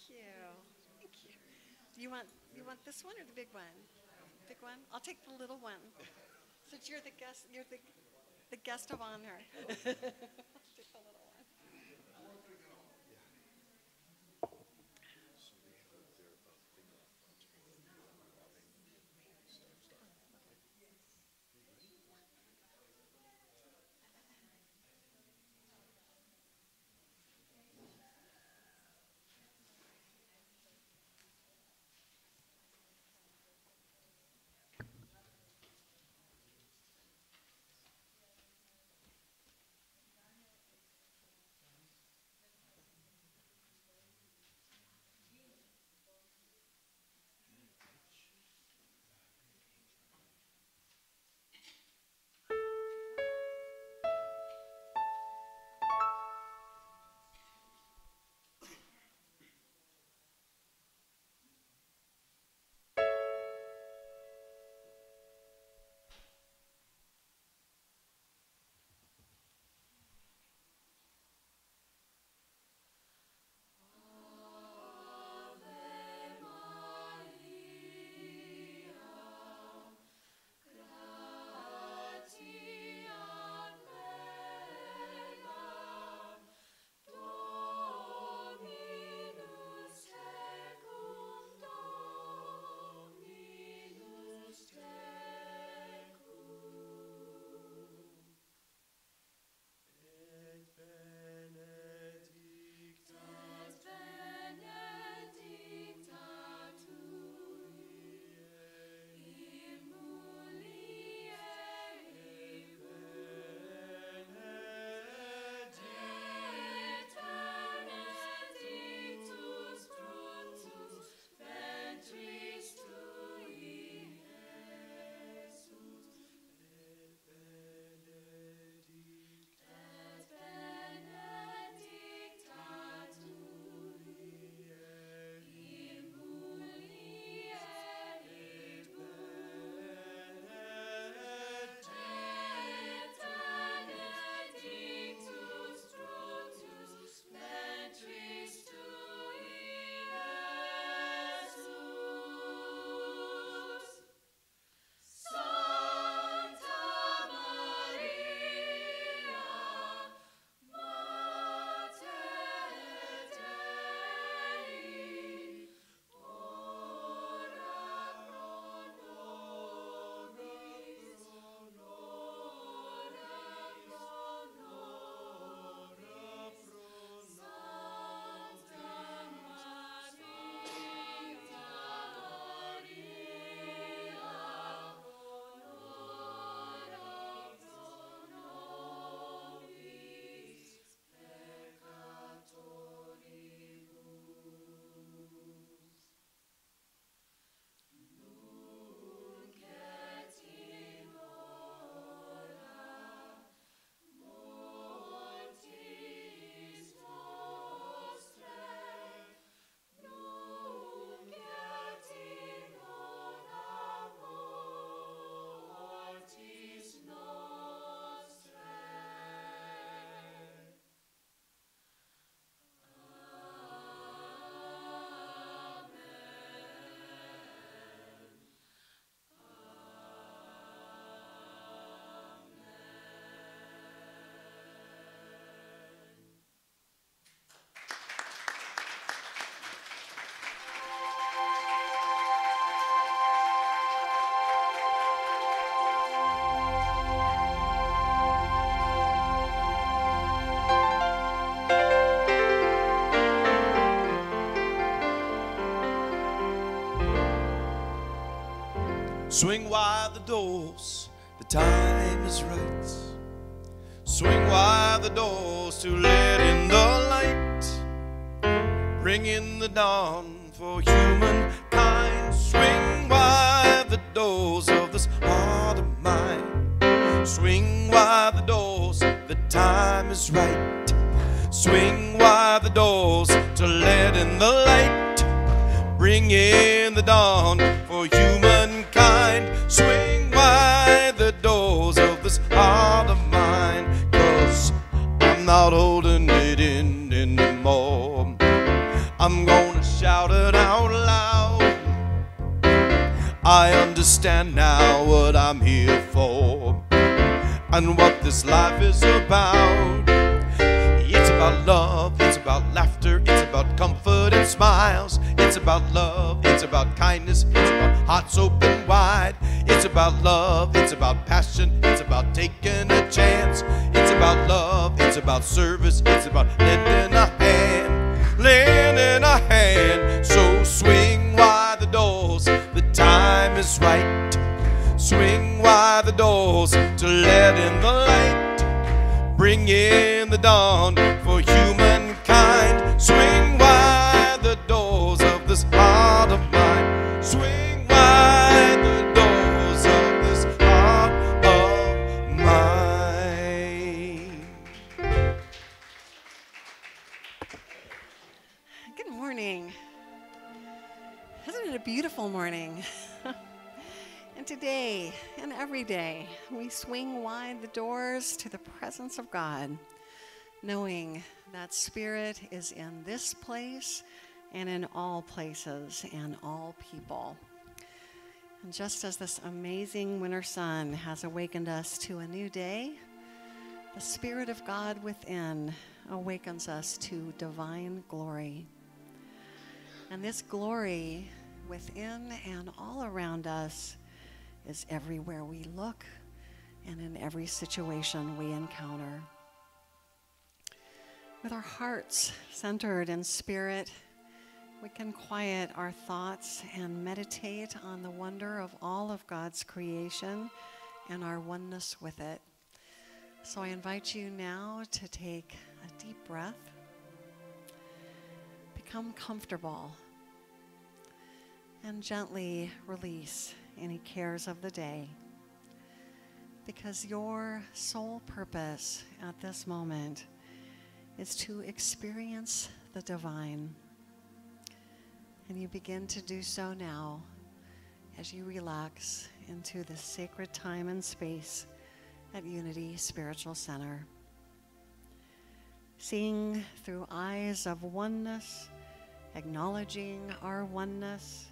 you. Thank you. You want this one or the big one? Big one? I'll take the little one. Since you're the guest, the guest of honor. I'll take the little one. Swing wide the doors, the time is right. Swing wide the doors to let in the light. Bring in the dawn for humankind. Swing wide the doors of this heart of mine. Swing wide the doors, the time is right. Swing wide the doors to let in the light. Bring in the dawn for humankind. Swing wide the doors of this heart of mine, 'cause I'm not holding it in anymore. I'm gonna shout I understand now what I'm here for and what this life is about. It's about love, it's about laughter, it's about comfort and smiles. It's about love, it's about kindness, it's about hearts open wide. It's about love, it's about passion, it's about taking a chance. It's about love, it's about service, it's about lending a hand, lending a hand. So swing wide the doors, the time is right. Swing wide the doors to let in the light, bring in the dawn for humankind. Swing wide the doors of this heart of mine. Swing wide the doors of this heart of mine. Good morning. Isn't it a beautiful morning? And today and every day, we swing wide the doors to the presence of God, knowing that Spirit is in this place and in all places and all people. And just as this amazing winter sun has awakened us to a new day, the Spirit of God within awakens us to divine glory. And this glory within and all around us is everywhere we look and in every situation we encounter. With our hearts centered in Spirit, we can quiet our thoughts and meditate on the wonder of all of God's creation and our oneness with it. So I invite you now to take a deep breath, become comfortable, and gently release any cares of the day, because your sole purpose at this moment is to experience the divine. And you begin to do so now as you relax into the sacred time and space at Unity Spiritual Center. Seeing through eyes of oneness, acknowledging our oneness,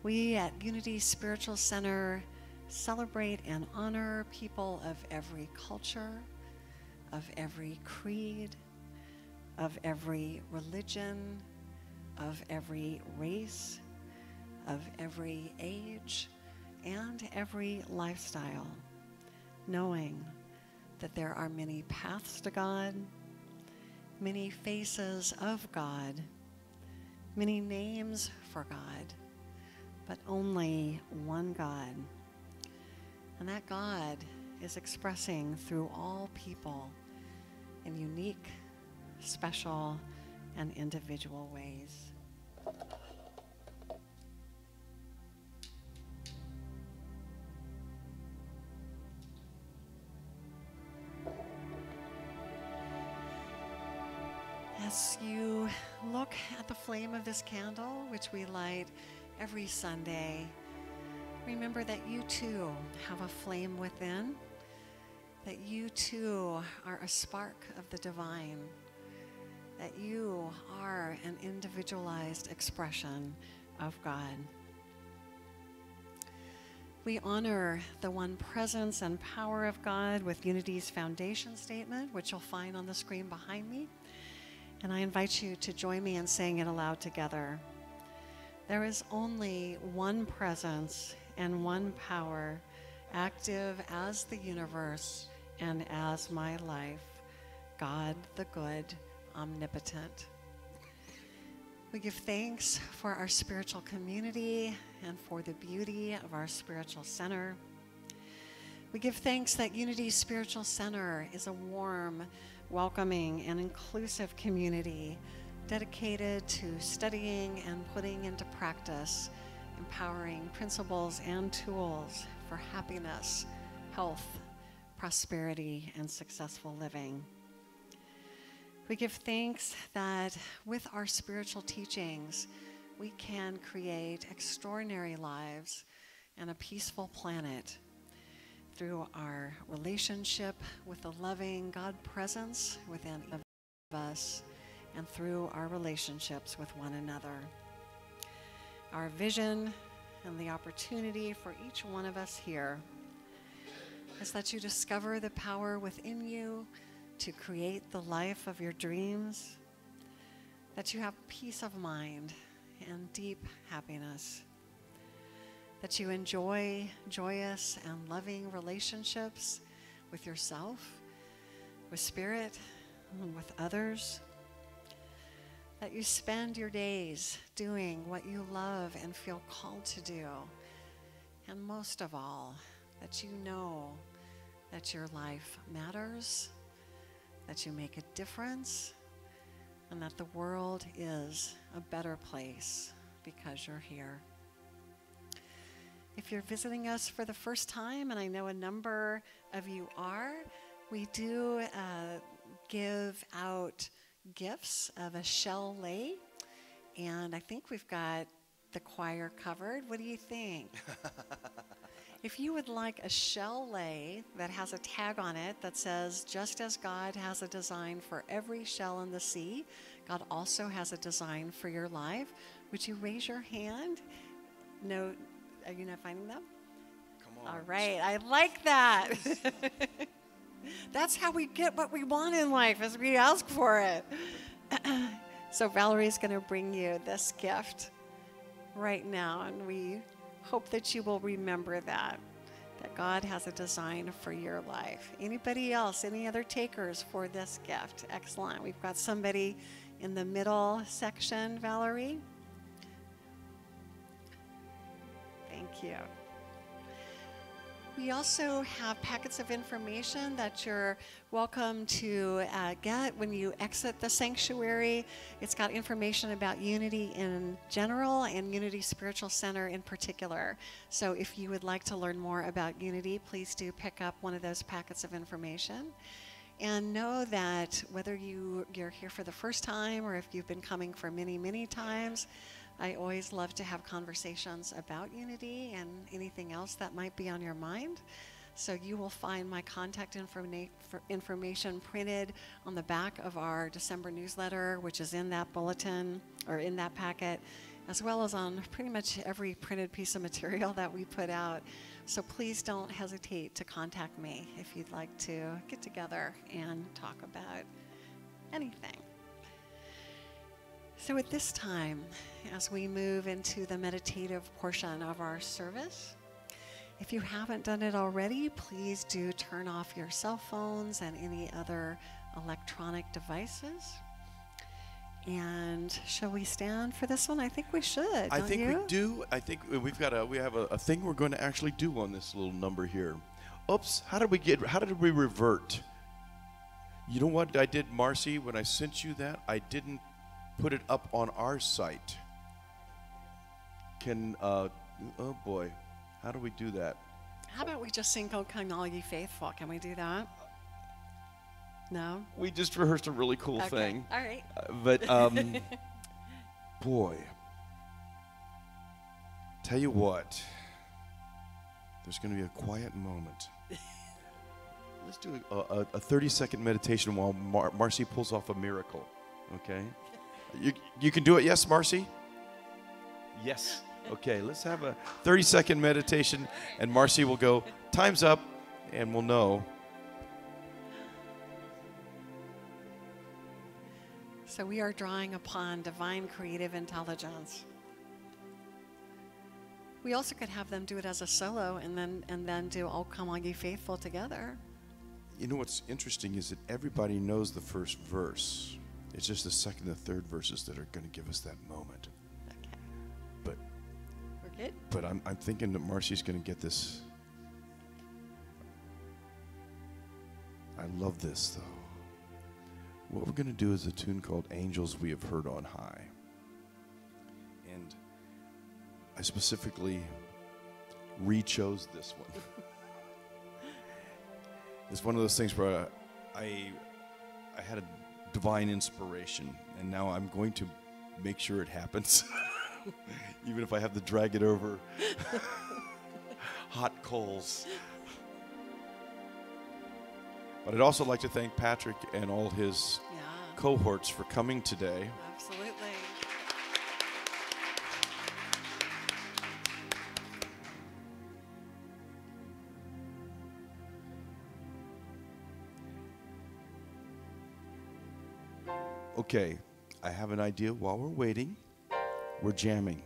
we at Unity Spiritual Center celebrate and honor people of every culture, of every creed, of every religion, of every race, of every age, and every lifestyle, knowing that there are many paths to God, many faces of God, many names for God, but only one God. And that God is expressing through all people in unique, special, and individual ways. As you look at the flame of this candle, which we light every Sunday, remember that you too have a flame within, that you too are a spark of the divine, that you are an individualized expression of God. We honor the one presence and power of God with Unity's foundation statement, which you'll find on the screen behind me. And I invite you to join me in saying it aloud together. There is only one presence and one power, active as the universe and as my life, God the good, omnipotent. We give thanks for our spiritual community and for the beauty of our spiritual center. We give thanks that Unity Spiritual Center is a warm, welcoming, and inclusive community dedicated to studying and putting into practice empowering principles and tools for happiness, health, prosperity, and successful living. We give thanks that with our spiritual teachings, we can create extraordinary lives and a peaceful planet through our relationship with the loving God presence within us and through our relationships with one another. Our vision and the opportunity for each one of us here is that you discover the power within you to create the life of your dreams, that you have peace of mind and deep happiness, that you enjoy joyous and loving relationships with yourself, with spirit, and with others, that you spend your days doing what you love and feel called to do, and most of all, that you know that your life matters, that you make a difference, and that the world is a better place because you're here. If you're visiting us for the first time, and I know a number of you are, we do give out gifts of a shell lei, and I think we've got the choir covered. What do you think? If you would like a shell lei that has a tag on it that says, just as God has a design for every shell in the sea, God also has a design for your life. Would you raise your hand? No, are you not finding them? Come on. All right, I like that. That's how we get what we want in life, is we ask for it. So Valerie's going to bring you this gift right now, and we hope that you will remember that God has a design for your life. Anybody else, any other takers for this gift? Excellent. We've got somebody in the middle section, Valerie. Thank you. We also have packets of information that you're welcome to get when you exit the sanctuary. It's got information about Unity in general and Unity Spiritual Center in particular. So if you would like to learn more about Unity, please do pick up one of those packets of information. And know that whether you're here for the first time or if you've been coming for many, many times, I always love to have conversations about Unity and anything else that might be on your mind. So you will find my contact information printed on the back of our December newsletter, which is in that bulletin or in that packet, as well as on pretty much every printed piece of material that we put out. So please don't hesitate to contact me if you'd like to get together and talk about anything. So at this time, as we move into the meditative portion of our service, if you haven't done it already, please do turn off your cell phones and any other electronic devices. And shall we stand for this one? I think we should. I think we do. I think we have a thing we're going to actually do on this little number here. Oops, how did we revert? You know what I did, Marcy, when I sent you that? I didn't put it up on our site. Oh boy, how do we do that? How about we just sing "O Come All Ye Faithful"? Can we do that? No? We just rehearsed a really cool thing. All right. But boy, tell you what, there's going to be a quiet moment. Let's do a 30-second meditation while Marcy pulls off a miracle, okay? You can do it, yes, Marcy? Yes. Okay, let's have a 30-second meditation, and Marcy will go, time's up, and we'll know. So we are drawing upon divine creative intelligence. We also could have them do it as a solo and then do "O Come All Ye Faithful" together. You know what's interesting is that everybody knows the first verse. It's just the second and the third verses that are going to give us that moment. Okay. But we're good. But I'm thinking that Marcy's going to get this. I love this though. What we're going to do is a tune called "Angels We Have Heard on High," and I specifically re-chose this one. It's one of those things where I had a divine inspiration, and now I'm going to make sure it happens, even if I have to drag it over hot coals. But I'd also like to thank Patrick and all his cohorts for coming today. Absolutely. Okay, I have an idea. While we're waiting, we're jamming.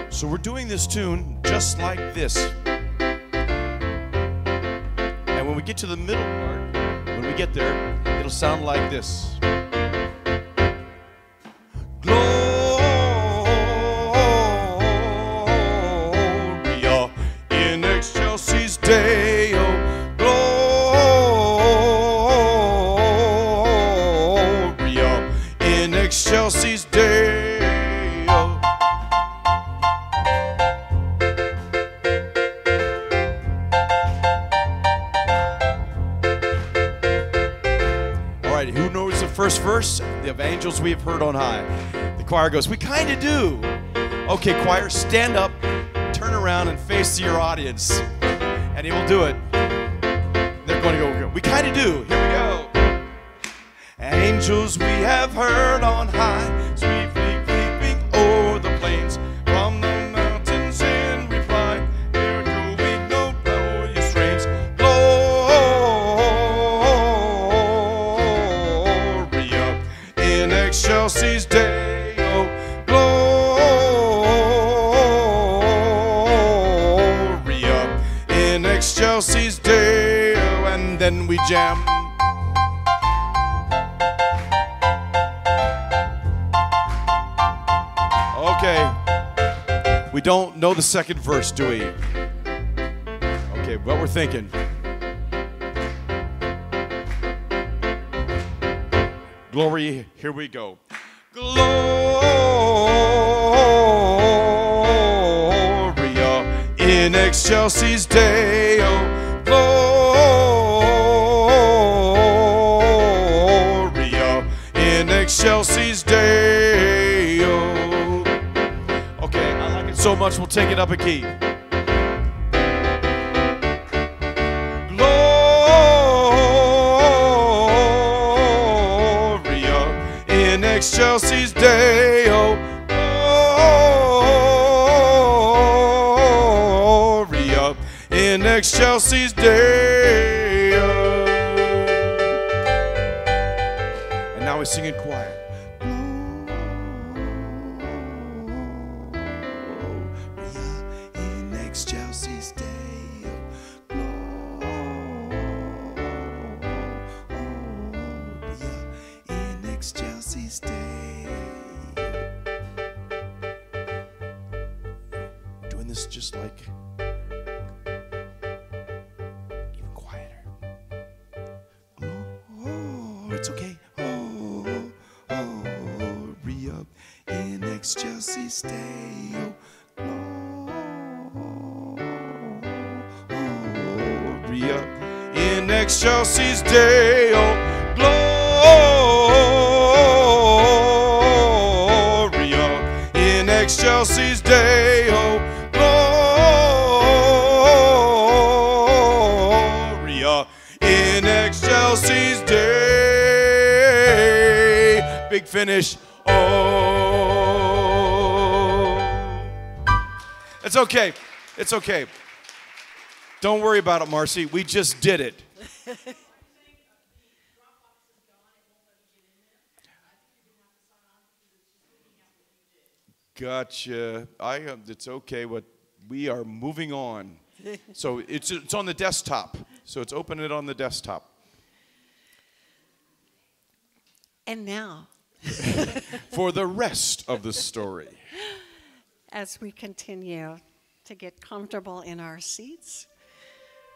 So we're doing this tune just like this. And when we get to the middle part, when we get there, it'll sound like this. Gloria in excelsis Deo. Gloria in excelsis Deo. Who knows the first verse? The angels we have heard on high. The choir goes, we kind of do. Okay, choir, stand up, turn around, and face your audience. And he will do it. They're going to go, we kind of do. Here we go. Angels we have heard on high, sweetly creeping o'er the plains. From the mountains in reply, there go we no glorious strains. In excelsis Deo, Gloria in excelsis Deo, and then we jam. Okay, we don't know the second verse, do we? Okay, what we're thinking. Glory, here we go. Gloria in excelsis Deo. Gloria in excelsis Deo. Okay, I like it so much, we'll take it up a key. In excelsis Deo, Gloria in excelsis Deo. And now we sing in choir. Gloria in excelsis Deo, Gloria in excelsis Deo. Doing this just like even quieter. Oh, it's okay. Oh, Gloria in excelsis Deo. Gloria in excelsis Deo. Gloria in excelsis Deo. Gloria in excelsis Deo. Big finish. Oh. It's okay. It's okay. Don't worry about it, Marcy. We just did it. Gotcha. It's okay. We are moving on. So it's on the desktop. So it's open it on the desktop. And now, for the rest of the story, as we continue to get comfortable in our seats,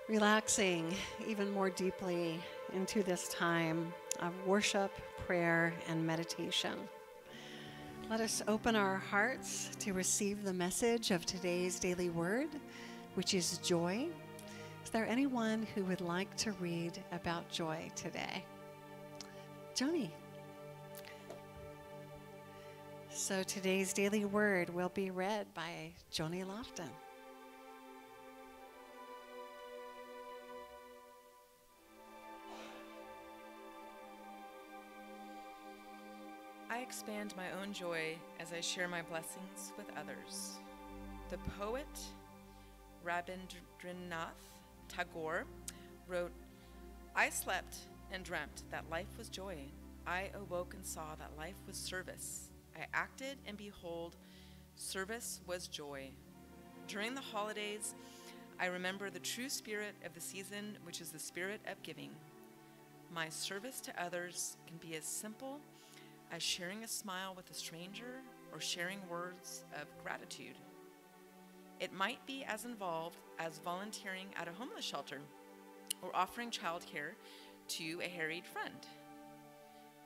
relaxing even more deeply into this time of worship, prayer, and meditation. Let us open our hearts to receive the message of today's daily word, which is joy. Is there anyone who would like to read about joy today? Joni. So today's daily word will be read by Joni Lofton. I expand my own joy as I share my blessings with others. The poet Rabindranath Tagore wrote, "I slept and dreamt that life was joy. I awoke and saw that life was service. I acted, and behold, service was joy." During the holidays, I remember the true spirit of the season, which is the spirit of giving. My service to others can be as simple as sharing a smile with a stranger or sharing words of gratitude. It might be as involved as volunteering at a homeless shelter or offering childcare to a harried friend.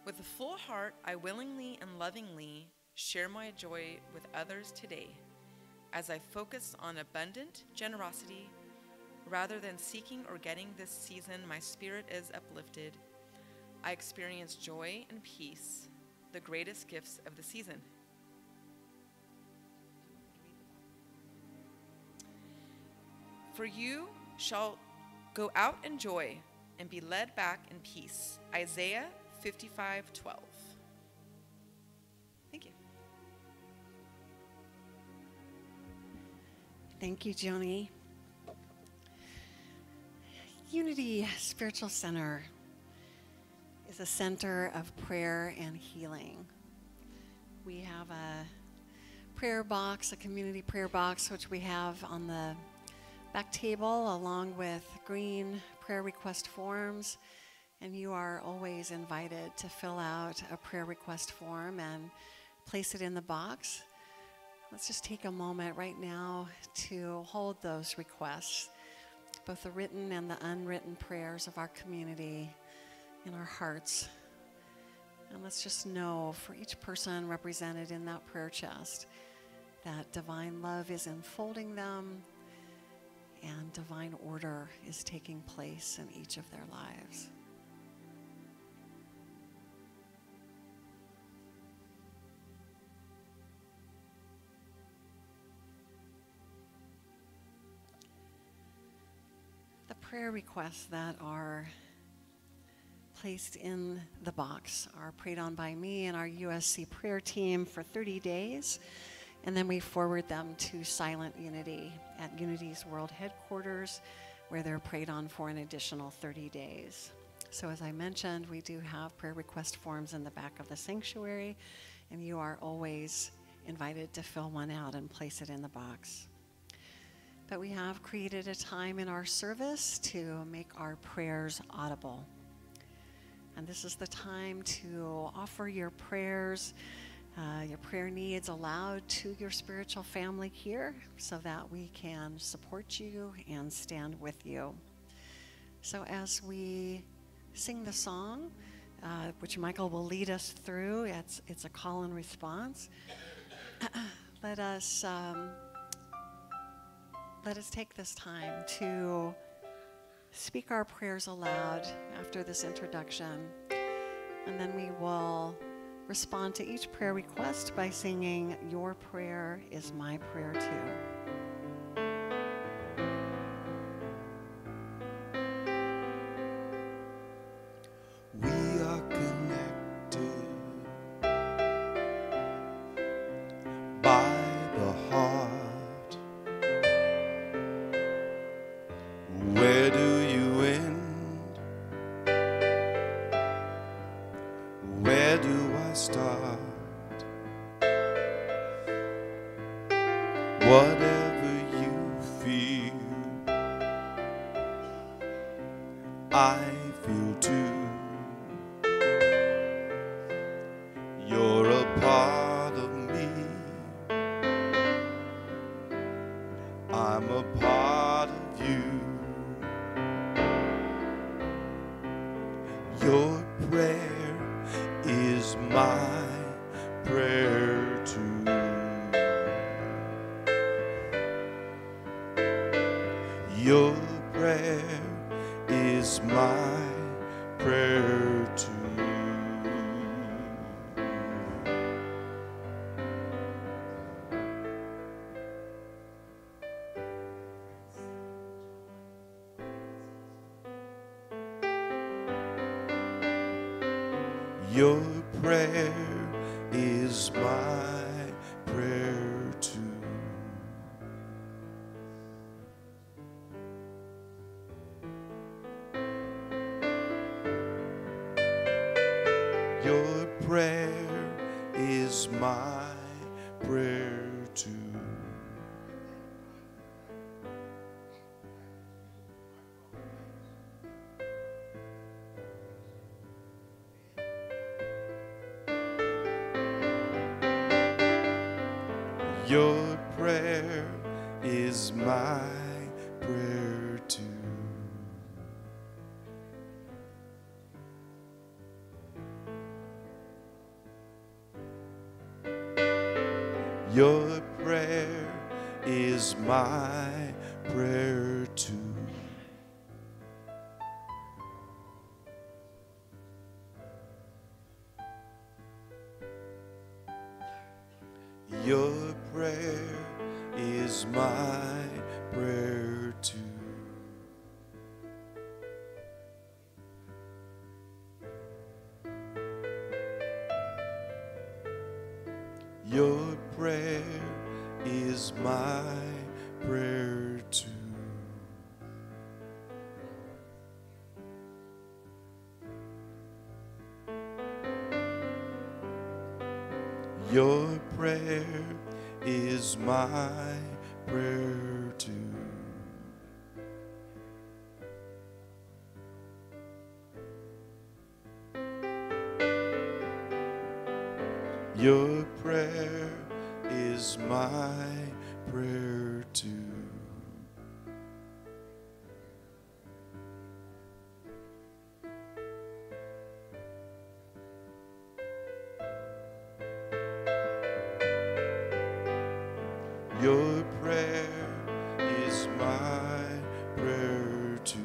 With a full heart, I willingly and lovingly share my joy with others today as I focus on abundant generosity. Rather than seeking or getting this season, my spirit is uplifted. I experience joy and peace, the greatest gifts of the season. For you shall go out in joy and be led back in peace. Isaiah 55:12. Thank you. Thank you, Joni. Unity Spiritual Center is a center of prayer and healing. We have a prayer box, a community prayer box, which we have on the back table along with green prayer request forms. And you are always invited to fill out a prayer request form and place it in the box. Let's just take a moment right now to hold those requests, both the written and the unwritten prayers of our community in our hearts. And let's just know for each person represented in that prayer chest that divine love is enfolding them and divine order is taking place in each of their lives. The prayer requests that are placed in the box are prayed on by me and our USC prayer team for 30 days, and then we forward them to Silent Unity at Unity's World Headquarters, where they're prayed on for an additional 30 days. So as I mentioned, we do have prayer request forms in the back of the sanctuary, and you are always invited to fill one out and place it in the box. But we have created a time in our service to make our prayers audible. And this is the time to offer your prayers, your prayer needs aloud to your spiritual family here so that we can support you and stand with you. So as we sing the song, which Michael will lead us through, it's a call and response. Let us take this time to speak our prayers aloud after this introduction, and then we will respond to each prayer request by singing, "Your prayer is my prayer too." We are connected by the heart. Where do you end? Where do I start? Whatever you feel, I feel too. You're a part of me. I'm a part of you. Your prayer is my prayer too. Your prayer is my prayer too. Your prayer is my prayer too. Your prayer is my prayer too. Your prayer is my prayer too. Your prayer is my prayer too. Your prayer is my prayer too. Your prayer is my prayer too. Your prayer is my prayer too. Your prayer is my prayer too. Your prayer is my prayer too.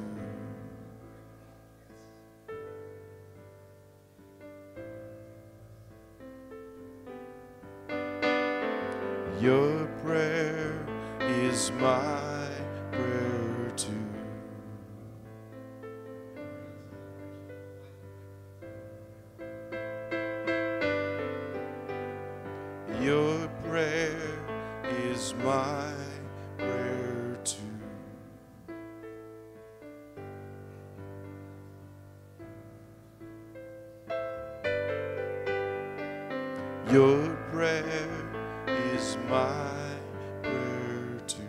Your prayer is my prayer too. Your prayer is my prayer too. Your prayer is my prayer too.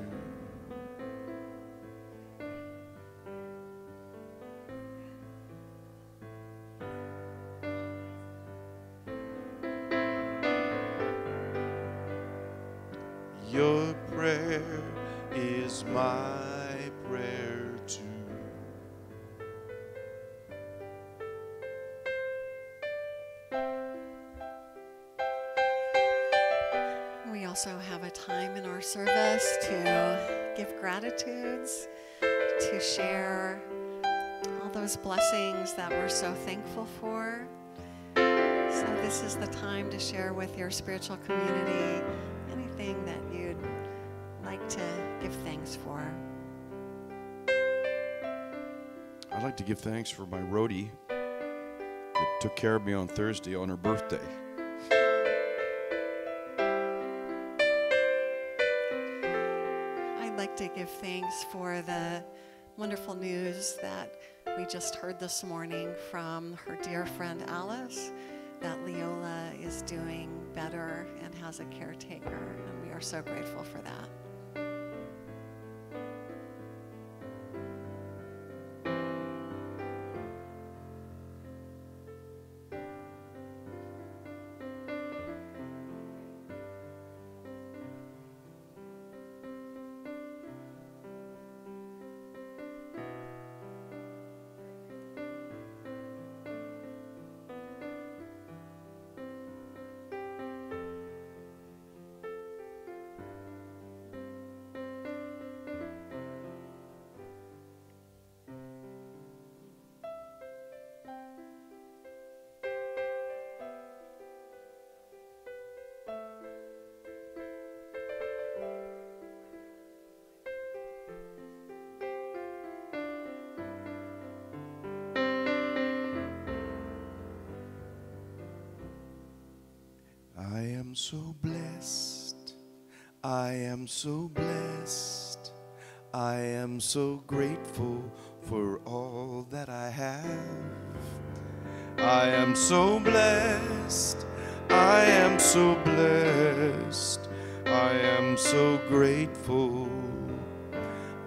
Your prayer is my prayer too. We also have a time in our service to give gratitudes, to share all those blessings that we're so thankful for. So this is the time to share with your spiritual community anything that you'd like to give thanks for. I'd like to give thanks for my roadie that took care of me on Thursday on her birthday. I'd like to give thanks for the wonderful news that we just heard this morning from her dear friend Alice, that Leola is doing better and has a caretaker, and we are so grateful for that. am so blessed. I am so blessed. I am so grateful for all that I have. I am so blessed. I am so blessed. I am so grateful.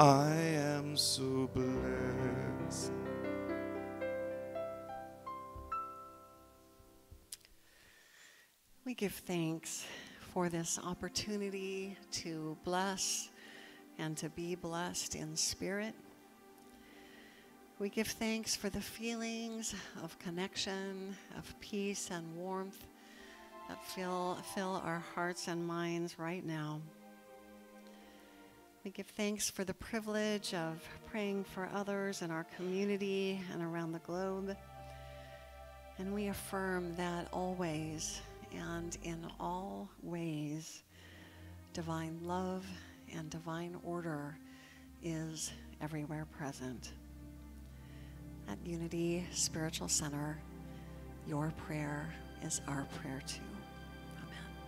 I am so blessed. We give thanks for this opportunity to bless and to be blessed in spirit. We give thanks for the feelings of connection, of peace and warmth that fill our hearts and minds right now. We give thanks for the privilege of praying for others in our community and around the globe. And we affirm that always and in all ways, divine love and divine order is everywhere present. At Unity Spiritual Center, your prayer is our prayer too. Amen.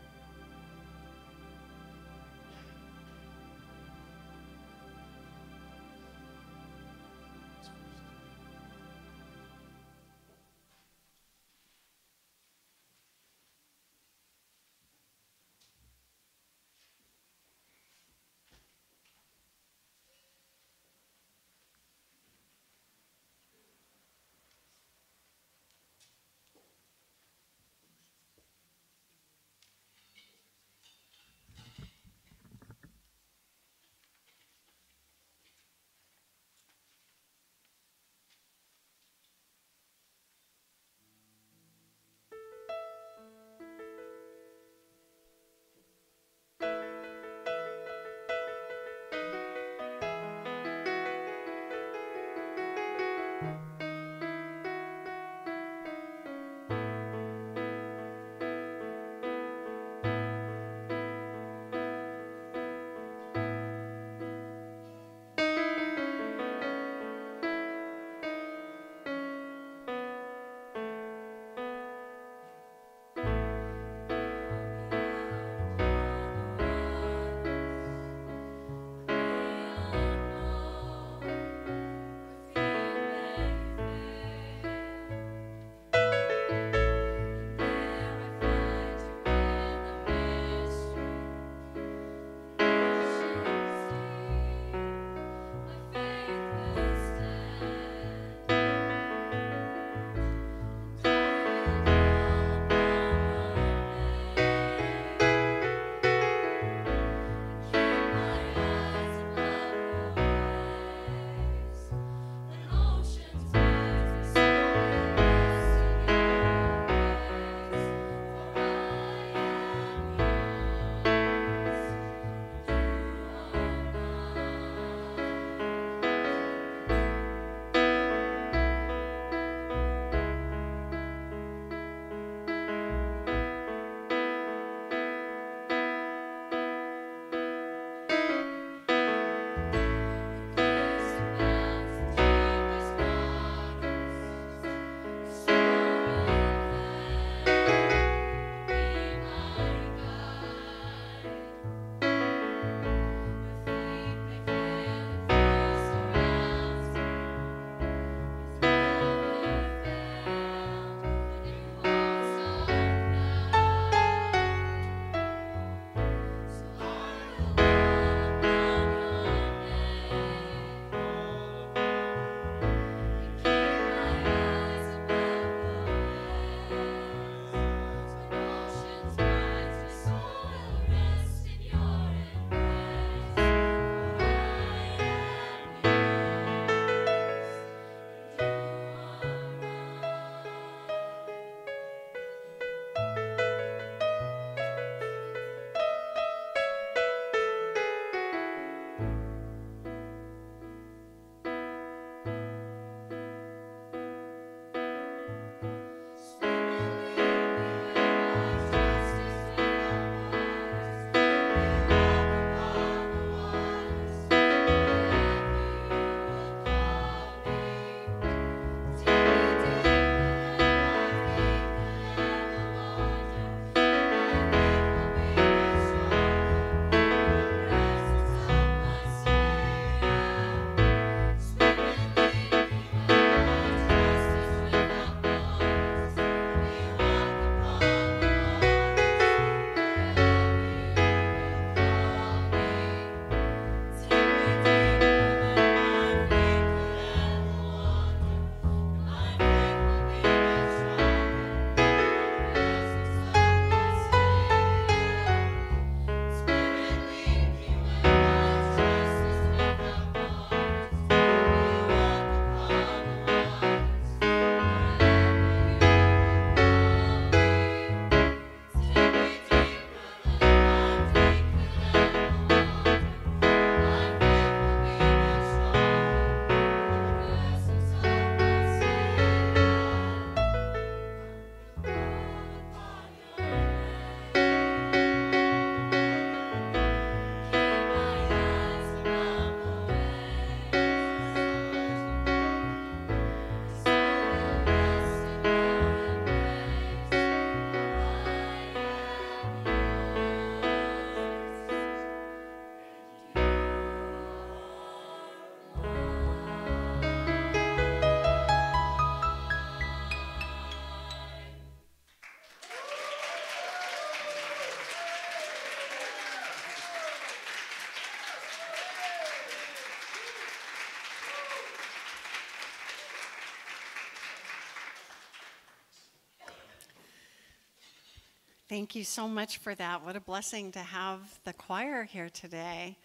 Thank you so much for that. What a blessing to have the choir here today,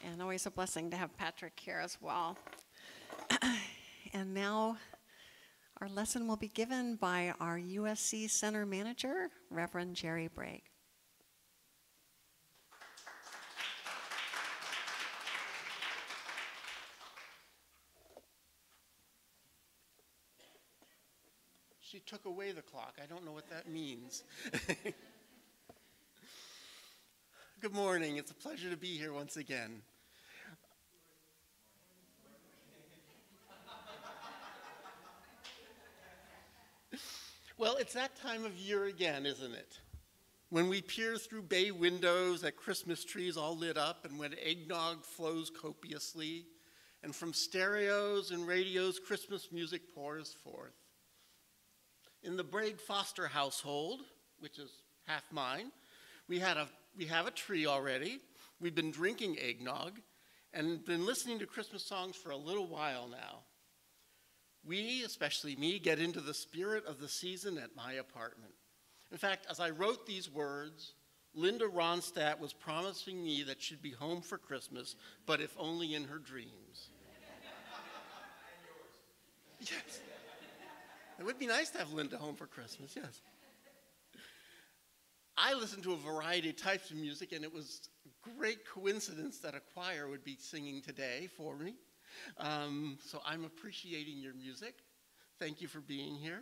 and always a blessing to have Patrick here as well. And now our lesson will be given by our USC Center Manager, Reverend Gerry Brague. She took away the clock. I don't know what that means. Good morning. It's a pleasure to be here once again. Well, it's that time of year again, isn't it? When we peer through bay windows at Christmas trees all lit up, and when eggnog flows copiously, and from stereos and radios, Christmas music pours forth. In the Brague Foster household, which is half mine, we have a tree already. We've been drinking eggnog and been listening to Christmas songs for a little while now. We, especially me, get into the spirit of the season at my apartment. In fact, as I wrote these words, Linda Ronstadt was promising me that she'd be home for Christmas, but if only in her dreams. Yes. It would be nice to have Linda home for Christmas, yes. I listened to a variety of types of music, and it was a great coincidence that a choir would be singing today for me. So I'm appreciating your music. Thank you for being here.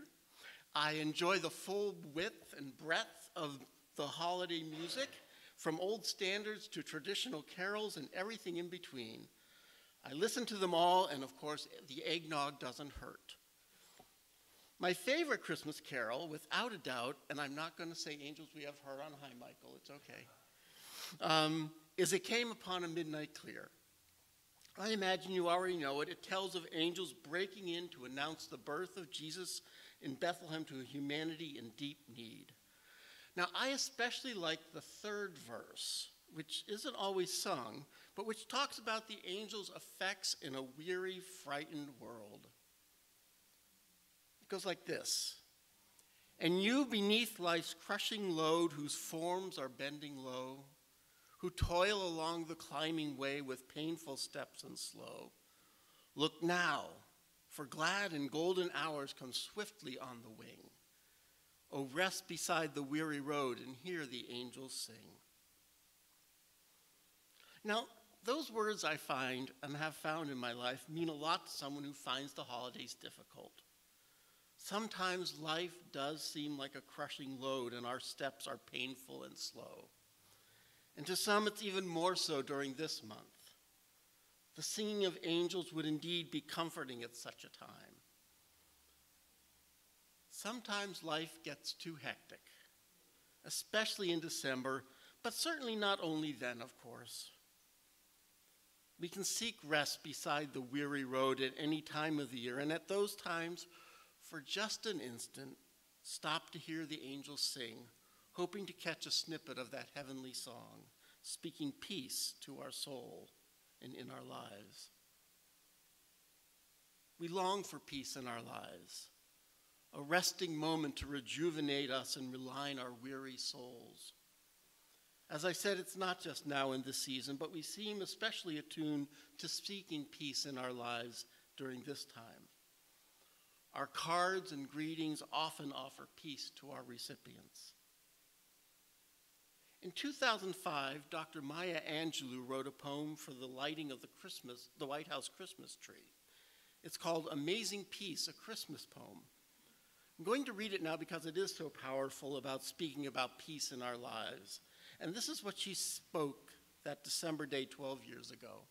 I enjoy the full width and breadth of the holiday music, from old standards to traditional carols and everything in between. I listen to them all, and of course, the eggnog doesn't hurt. My favorite Christmas carol, without a doubt, and I'm not going to say Angels We Have Heard on High, Michael, it's okay, is It Came Upon a Midnight Clear. I imagine you already know it. It tells of angels breaking in to announce the birth of Jesus in Bethlehem to a humanity in deep need. Now, I especially like the third verse, which isn't always sung, but which talks about the angels' effects in a weary, frightened world. It goes like this. And you beneath life's crushing load, whose forms are bending low, who toil along the climbing way with painful steps and slow, look now, for glad and golden hours come swiftly on the wing. Oh, rest beside the weary road and hear the angels sing. Now, those words I find and have found in my life mean a lot to someone who finds the holidays difficult. Sometimes life does seem like a crushing load and our steps are painful and slow. And to some, it's even more so during this month. The singing of angels would indeed be comforting at such a time. Sometimes life gets too hectic, especially in December, but certainly not only then, of course. We can seek rest beside the weary road at any time of the year, and at those times, for just an instant, stop to hear the angels sing, hoping to catch a snippet of that heavenly song, speaking peace to our soul and in our lives. We long for peace in our lives, a resting moment to rejuvenate us and realign our weary souls. As I said, it's not just now in this season, but we seem especially attuned to seeking peace in our lives during this time. Our cards and greetings often offer peace to our recipients. In 2005, Dr. Maya Angelou wrote a poem for the lighting of the White House Christmas tree. It's called Amazing Peace, a Christmas poem. I'm going to read it now because it is so powerful about speaking about peace in our lives. And this is what she spoke that December day 12 years ago.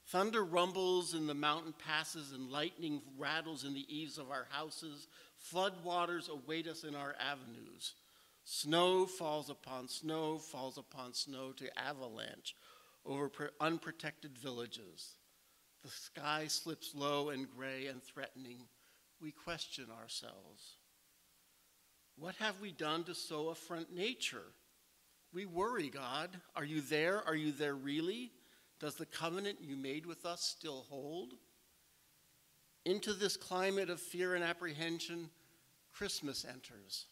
Thunder rumbles in the mountain passes and lightning rattles in the eaves of our houses. Flood waters await us in our avenues. Snow falls upon snow to avalanche over unprotected villages. The sky slips low and gray and threatening. We question ourselves. What have we done to so affront nature? We worry, God. Are you there? Are you there really? Does the covenant you made with us still hold? Into this climate of fear and apprehension, Christmas enters.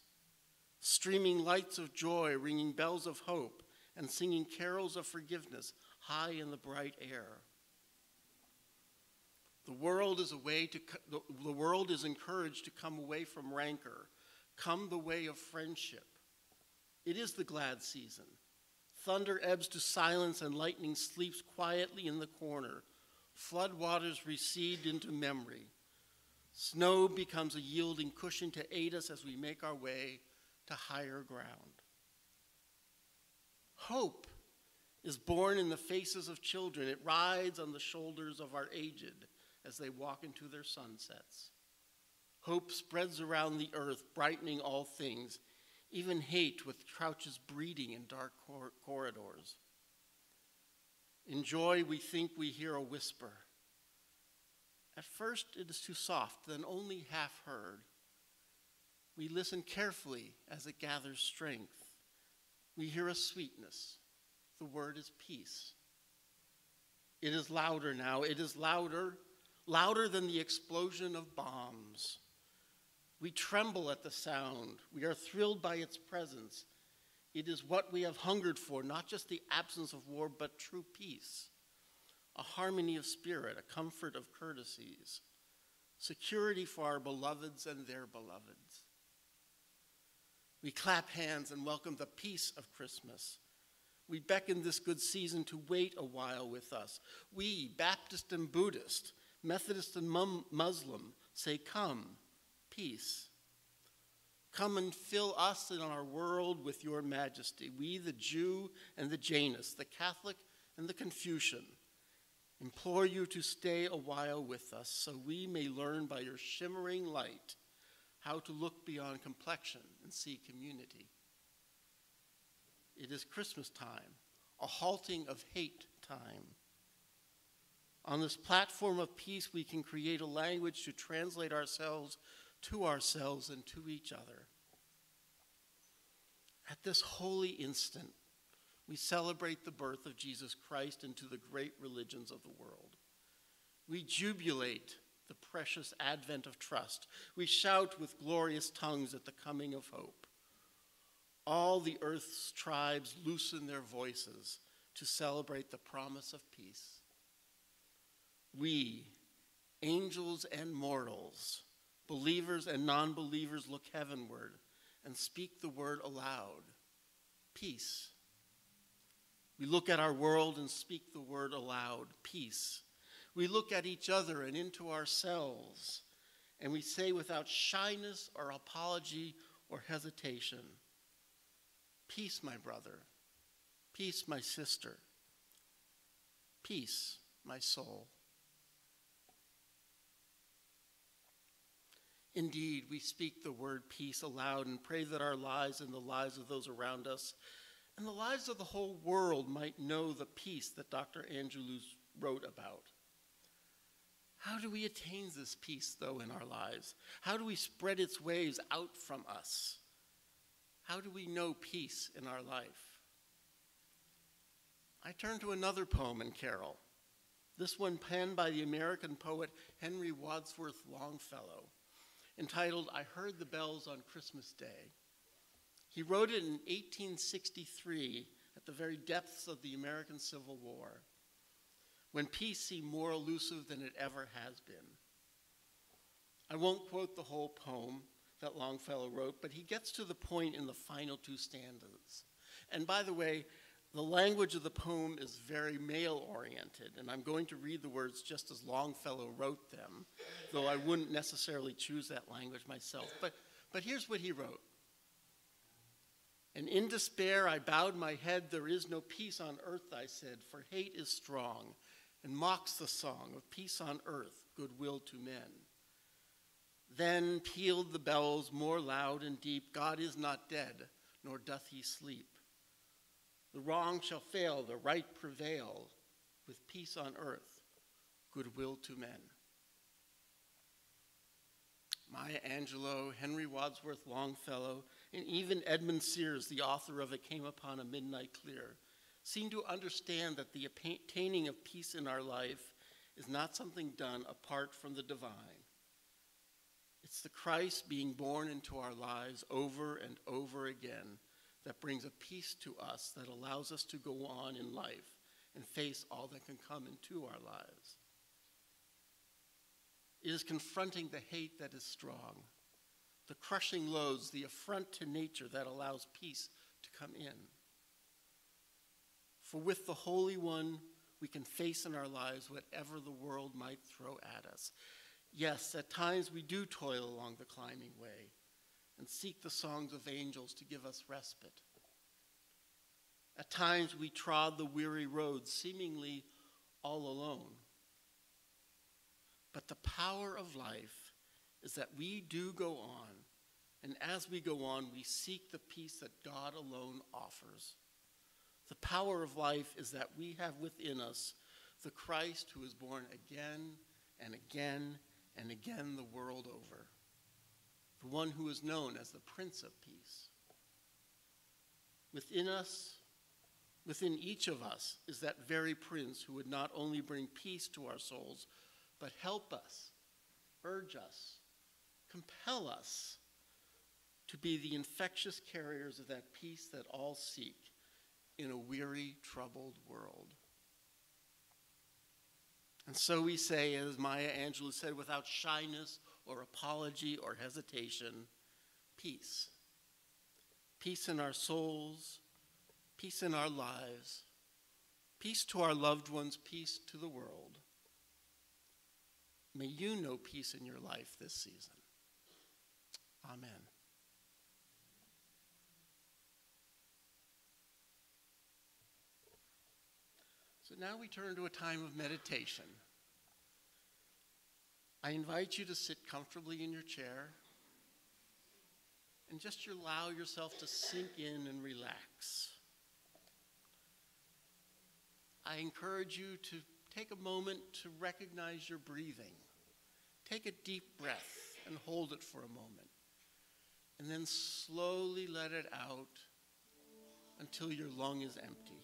streaming lights of joy, ringing bells of hope, and singing carols of forgiveness high in the bright air. The world is encouraged to come away from rancor, come the way of friendship. It is the glad season. Thunder ebbs to silence and lightning sleeps quietly in the corner. Flood waters recede into memory. Snow becomes a yielding cushion to aid us as we make our way to higher ground. Hope is born in the faces of children. It rides on the shoulders of our aged as they walk into their sunsets. Hope spreads around the earth, brightening all things, even hate with crouches breeding in dark corridors. In joy, we think we hear a whisper. At first, it is too soft, then only half heard. We listen carefully as it gathers strength. We hear a sweetness. The word is peace. It is louder now. It is louder than the explosion of bombs. We tremble at the sound. We are thrilled by its presence. It is what we have hungered for, not just the absence of war, but true peace. A harmony of spirit, a comfort of courtesies, security for our beloveds and their beloveds. We clap hands and welcome the peace of Christmas. We beckon this good season to wait a while with us. We, Baptist and Buddhist, Methodist and Muslim, say, come, peace. Come and fill us in our world with your majesty. We, the Jew and the Jainist, the Catholic and the Confucian, implore you to stay a while with us so we may learn by your shimmering light how to look beyond complexion and see community. It is Christmas time, a halting of hate time. On this platform of peace, we can create a language to translate ourselves and to each other. At this holy instant, we celebrate the birth of Jesus Christ into the great religions of the world. We jubilate the precious advent of trust. We shout with glorious tongues at the coming of hope. All the earth's tribes loosen their voices to celebrate the promise of peace. We, angels and mortals, believers and non-believers, look heavenward and speak the word aloud, peace. We look at our world and speak the word aloud, peace. We look at each other and into ourselves, and we say without shyness or apology or hesitation, peace, my brother, peace, my sister, peace, my soul. Indeed, we speak the word peace aloud and pray that our lives and the lives of those around us and the lives of the whole world might know the peace that Dr. Angelus wrote about. How do we attain this peace, though, in our lives? How do we spread its waves out from us? How do we know peace in our life? I turn to another poem and carol, this one penned by the American poet Henry Wadsworth Longfellow, entitled, I Heard the Bells on Christmas Day. He wrote it in 1863 at the very depths of the American Civil War, when peace seemed more elusive than it ever has been. I won't quote the whole poem that Longfellow wrote, but he gets to the point in the final two stanzas. And by the way, the language of the poem is very male-oriented, and I'm going to read the words just as Longfellow wrote them, though I wouldn't necessarily choose that language myself. But here's what he wrote. And in despair I bowed my head, there is no peace on earth, I said, for hate is strong, and mocks the song of peace on earth, goodwill to men. Then pealed the bells more loud and deep, God is not dead, nor doth he sleep. The wrong shall fail, the right prevail, with peace on earth, goodwill to men. Maya Angelou, Henry Wadsworth Longfellow, and even Edmund Sears, the author of It Came Upon a Midnight Clear, seem to understand that the attaining of peace in our life is not something done apart from the divine. It's the Christ being born into our lives over and over again that brings a peace to us that allows us to go on in life and face all that can come into our lives. It is confronting the hate that is strong, the crushing loads, the affront to nature that allows peace to come in. For with the Holy One, we can face in our lives whatever the world might throw at us. Yes, at times we do toil along the climbing way and seek the songs of angels to give us respite. At times we trod the weary road, seemingly all alone. But the power of life is that we do go on, and as we go on, we seek the peace that God alone offers. The power of life is that we have within us the Christ who is born again and again and again the world over, the one who is known as the Prince of Peace. Within us, within each of us, is that very Prince who would not only bring peace to our souls, but help us, urge us, compel us to be the infectious carriers of that peace that all seek in a weary, troubled world. And so we say, as Maya Angelou said, without shyness or apology or hesitation, peace. Peace in our souls, peace in our lives, peace to our loved ones, peace to the world. May you know peace in your life this season. Amen. So now we turn to a time of meditation. I invite you to sit comfortably in your chair and just allow yourself to sink in and relax. I encourage you to take a moment to recognize your breathing. Take a deep breath and hold it for a moment, and then slowly let it out until your lung is empty.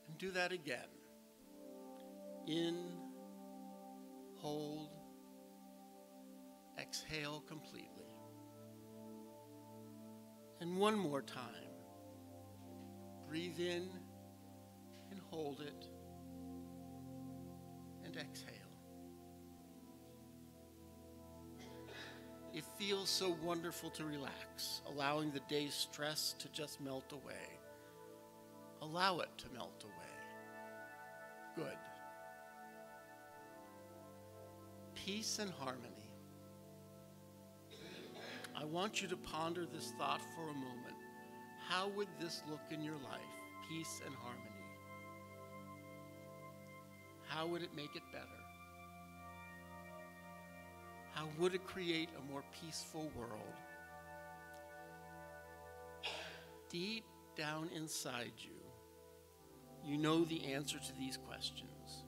And do that again. In, hold, exhale completely. And one more time. Breathe in and hold it and exhale. It feels so wonderful to relax, allowing the day's stress to just melt away. Allow it to melt away. Good. Peace and harmony. I want you to ponder this thought for a moment. How would this look in your life? Peace and harmony. How would it make it better? How would it create a more peaceful world? Deep down inside you, you know the answer to these questions.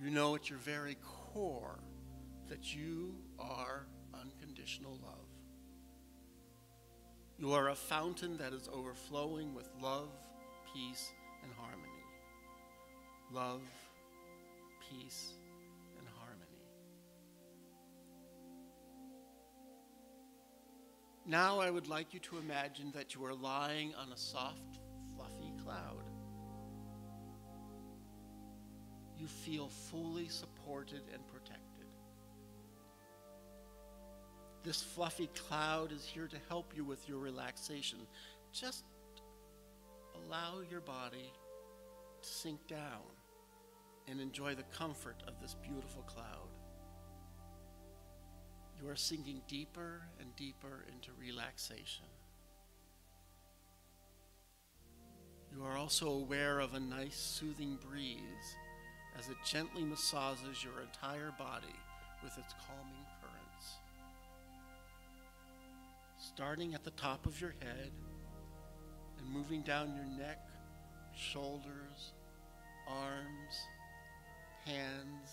You know at your very core that you are unconditional love. You are a fountain that is overflowing with love, peace, and harmony. Love, peace, and harmony. Now I would like you to imagine that you are lying on a soft, fluffy cloud. You feel fully supported and protected. This fluffy cloud is here to help you with your relaxation. Just allow your body to sink down and enjoy the comfort of this beautiful cloud. You are sinking deeper and deeper into relaxation. You are also aware of a nice soothing breeze as it gently massages your entire body with its calming currents. Starting at the top of your head and moving down your neck, shoulders, arms, hands.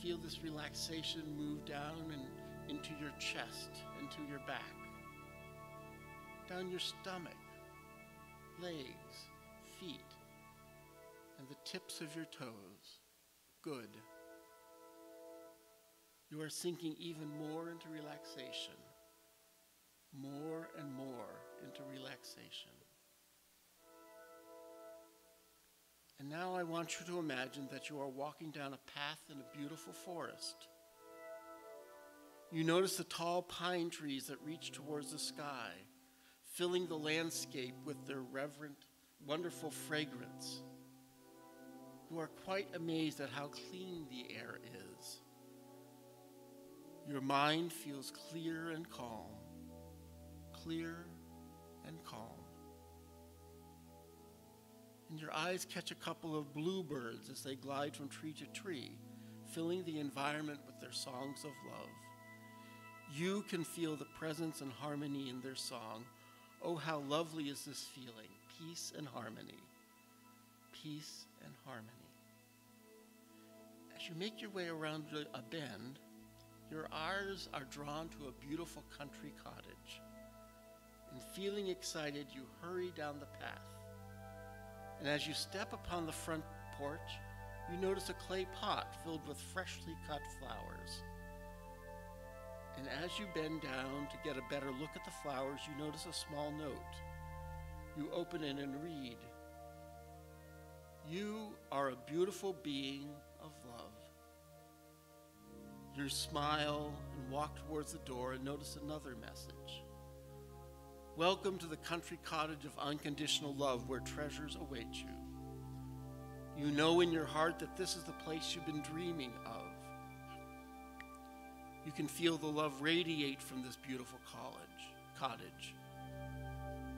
Feel this relaxation move down and into your chest, into your back, down your stomach, legs, feet, and the tips of your toes. Good. You are sinking even more into relaxation, more and more into relaxation. And now I want you to imagine that you are walking down a path in a beautiful forest. You notice the tall pine trees that reach towards the sky, filling the landscape with their reverent, wonderful fragrance. You are quite amazed at how clean the air is. Your mind feels clear and calm, clear and calm. And your eyes catch a couple of bluebirds as they glide from tree to tree, filling the environment with their songs of love. You can feel the presence and harmony in their song. Oh, how lovely is this feeling, peace and harmony, peace and harmony. As you make your way around a bend, your eyes are drawn to a beautiful country cottage. And feeling excited, you hurry down the path. And as you step upon the front porch, you notice a clay pot filled with freshly cut flowers. And as you bend down to get a better look at the flowers, you notice a small note. You open it and read, "You are a beautiful being of love." You smile and walk towards the door and notice another message. "Welcome to the country cottage of unconditional love where treasures await you. You know in your heart that this is the place you've been dreaming of. You can feel the love radiate from this beautiful cottage.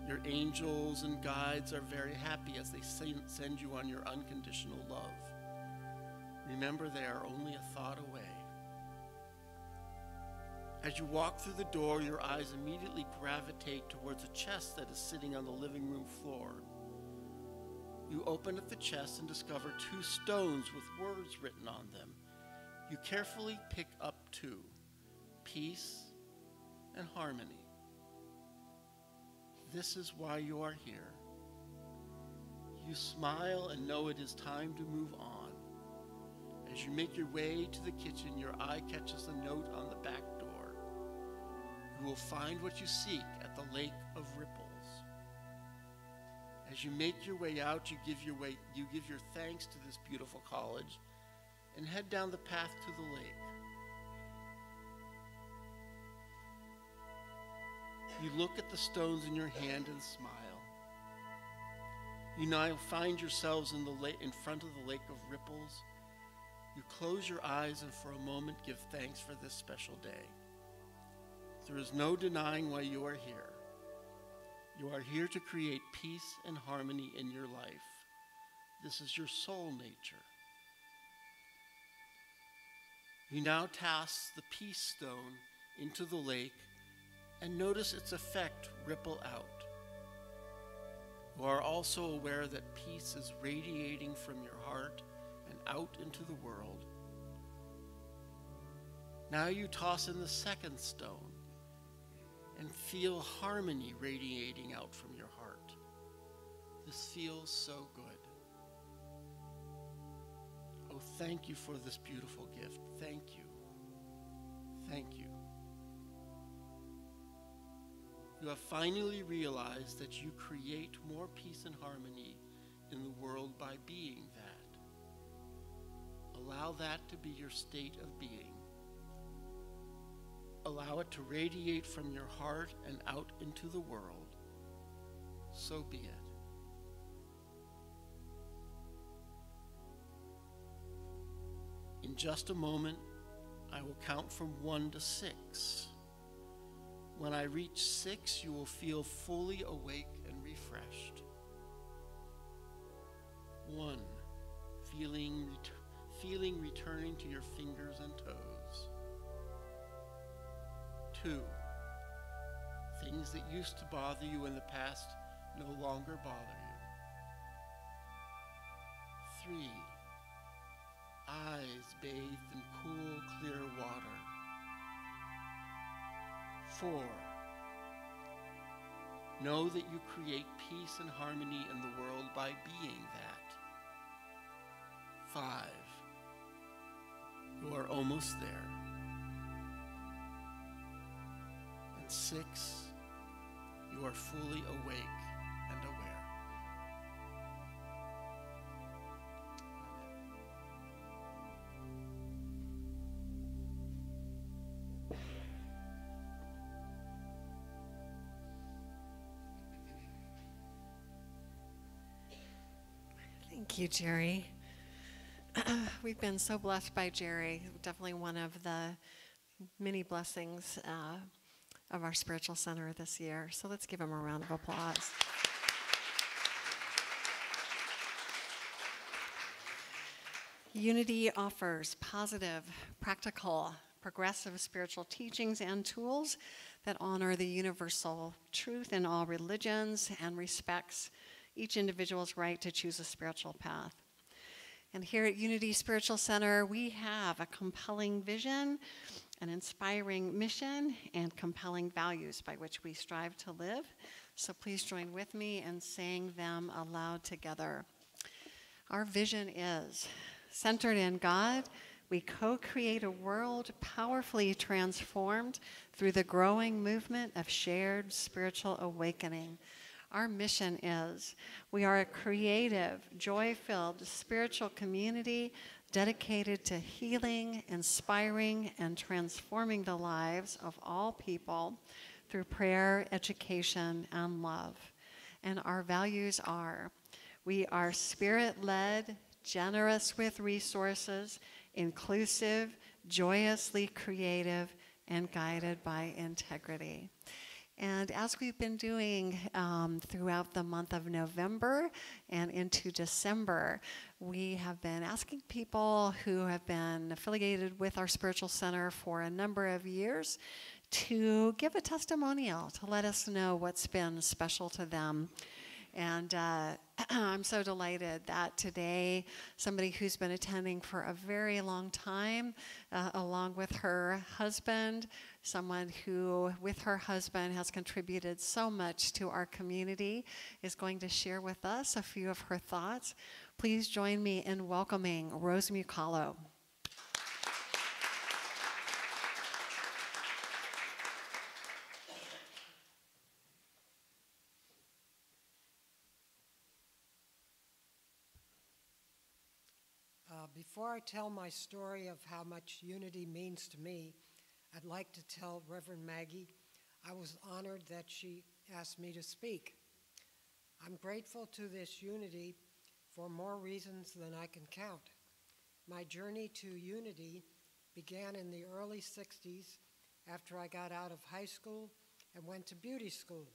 Your angels and guides are very happy as they send you on your unconditional love. Remember, they are only a thought away." As you walk through the door, your eyes immediately gravitate towards a chest that is sitting on the living room floor. You open up the chest and discover 2 stones with words written on them. You carefully pick up 2, peace and harmony. This is why you are here. You smile and know it is time to move on. As you make your way to the kitchen, your eye catches a note on the back door. You will find what you seek at the Lake of Ripples. As you make your way out, you give your thanks to this beautiful college and head down the path to the lake. You look at the stones in your hand and smile. You now find yourselves in front of the Lake of Ripples. You close your eyes and for a moment give thanks for this special day. There is no denying why you are here. You are here to create peace and harmony in your life. This is your soul nature. You now toss the peace stone into the lake and notice its effect ripple out. You are also aware that peace is radiating from your heart and out into the world. Now you toss in the second stone and feel harmony radiating out from your heart. This feels so good. Oh, thank you for this beautiful gift. Thank you. Thank you. You have finally realized that you create more peace and harmony in the world by being that. Allow that to be your state of being. Allow it to radiate from your heart and out into the world. So be it. In just a moment, I will count from 1 to 6. When I reach 6, you will feel fully awake and refreshed. 1, feeling returning to your fingers and toes. 2, things that used to bother you in the past no longer bother you. 3, eyes bathed in cool, clear water. 4, know that you create peace and harmony in the world by being that. 5, you are almost there. 6, you are fully awake and aware. Thank you, Gerry. We've been so blessed by Gerry. Definitely one of the many blessings of our spiritual center this year. So let's give him a round of applause. Unity offers positive, practical, progressive spiritual teachings and tools that honor the universal truth in all religions and respects each individual's right to choose a spiritual path. And here at Unity Spiritual Center, we have a compelling vision, an inspiring mission, and compelling values by which we strive to live. So please join with me in saying them aloud together. Our vision is centered in God. We co-create a world powerfully transformed through the growing movement of shared spiritual awakening. Our mission is we are a creative, joy-filled spiritual community dedicated to healing, inspiring, and transforming the lives of all people through prayer, education, and love. And our values are, we are spirit-led, generous with resources, inclusive, joyously creative, and guided by integrity. And as we've been doing throughout the month of November and into December, we have been asking people who have been affiliated with our spiritual center for a number of years to give a testimonial, to let us know what's been special to them. And I'm so delighted that today somebody who's been attending for a very long time, along with her husband, someone who with her husband has contributed so much to our community, is going to share with us a few of her thoughts. Please join me in welcoming Rose Mucalo. Before I tell my story of how much unity means to me, I'd like to tell Reverend Maggie I was honored that she asked me to speak. I'm grateful to this unity for more reasons than I can count. My journey to unity began in the early 60s after I got out of high school and went to beauty school.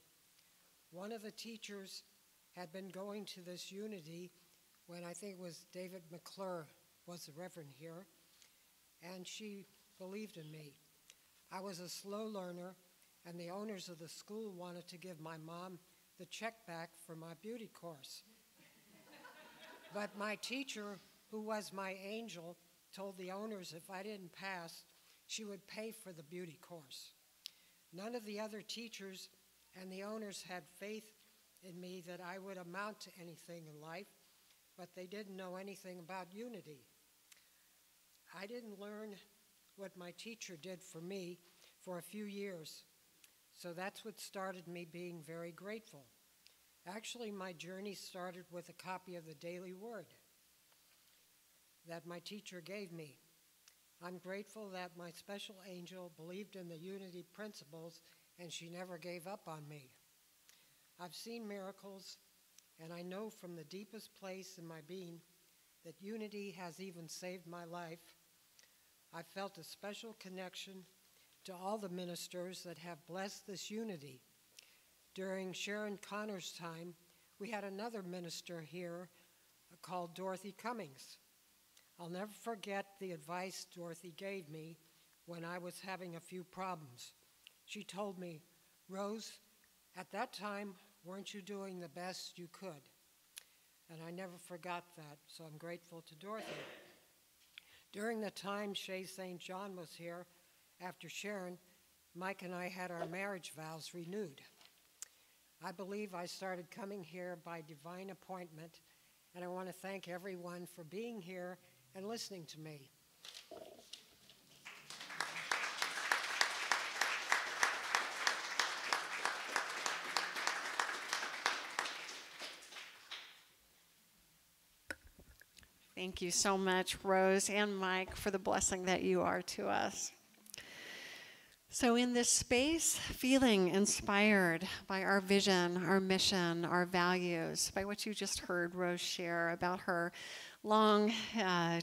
One of the teachers had been going to this unity when I think it was David McClure was the Reverend here, and she believed in me. I was a slow learner, and the owners of the school wanted to give my mom the check back for my beauty course. But my teacher, who was my angel, told the owners if I didn't pass, she would pay for the beauty course. None of the other teachers and the owners had faith in me that I would amount to anything in life, but they didn't know anything about unity. I didn't learn what my teacher did for me for a few years, so that's what started me being very grateful. Actually, my journey started with a copy of the Daily Word that my teacher gave me. I'm grateful that my special angel believed in the unity principles and she never gave up on me. I've seen miracles, and I know from the deepest place in my being that unity has even saved my life. I felt a special connection to all the ministers that have blessed this unity. During Sharon Connor's time, we had another minister here called Dorothy Cummings. I'll never forget the advice Dorothy gave me when I was having a few problems. She told me, "Rose, at that time, weren't you doing the best you could?" And I never forgot that, so I'm grateful to Dorothy. During the time Shay St. John was here, after Sharon, Mike and I had our marriage vows renewed. I believe I started coming here by divine appointment, and I want to thank everyone for being here and listening to me. Thank you so much, Rose and Mike, for the blessing that you are to us. So in this space, feeling inspired by our vision, our mission, our values, by what you just heard Rose share about her long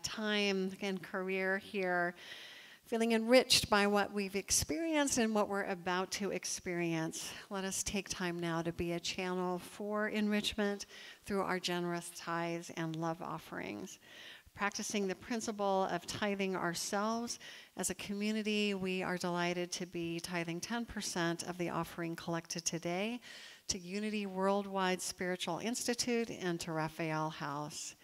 time and career here, feeling enriched by what we've experienced and what we're about to experience, let us take time now to be a channel for enrichment through our generous tithes and love offerings. Practicing the principle of tithing ourselves as a community, we are delighted to be tithing 10% of the offering collected today to Unity Worldwide Spiritual Institute and to Raphael House.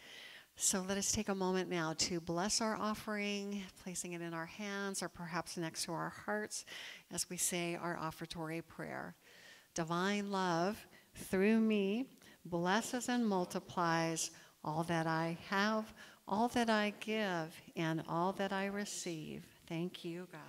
So let us take a moment now to bless our offering, placing it in our hands or perhaps next to our hearts as we say our offertory prayer. Divine love, through me, blesses and multiplies all that I have, all that I give, and all that I receive. Thank you, God.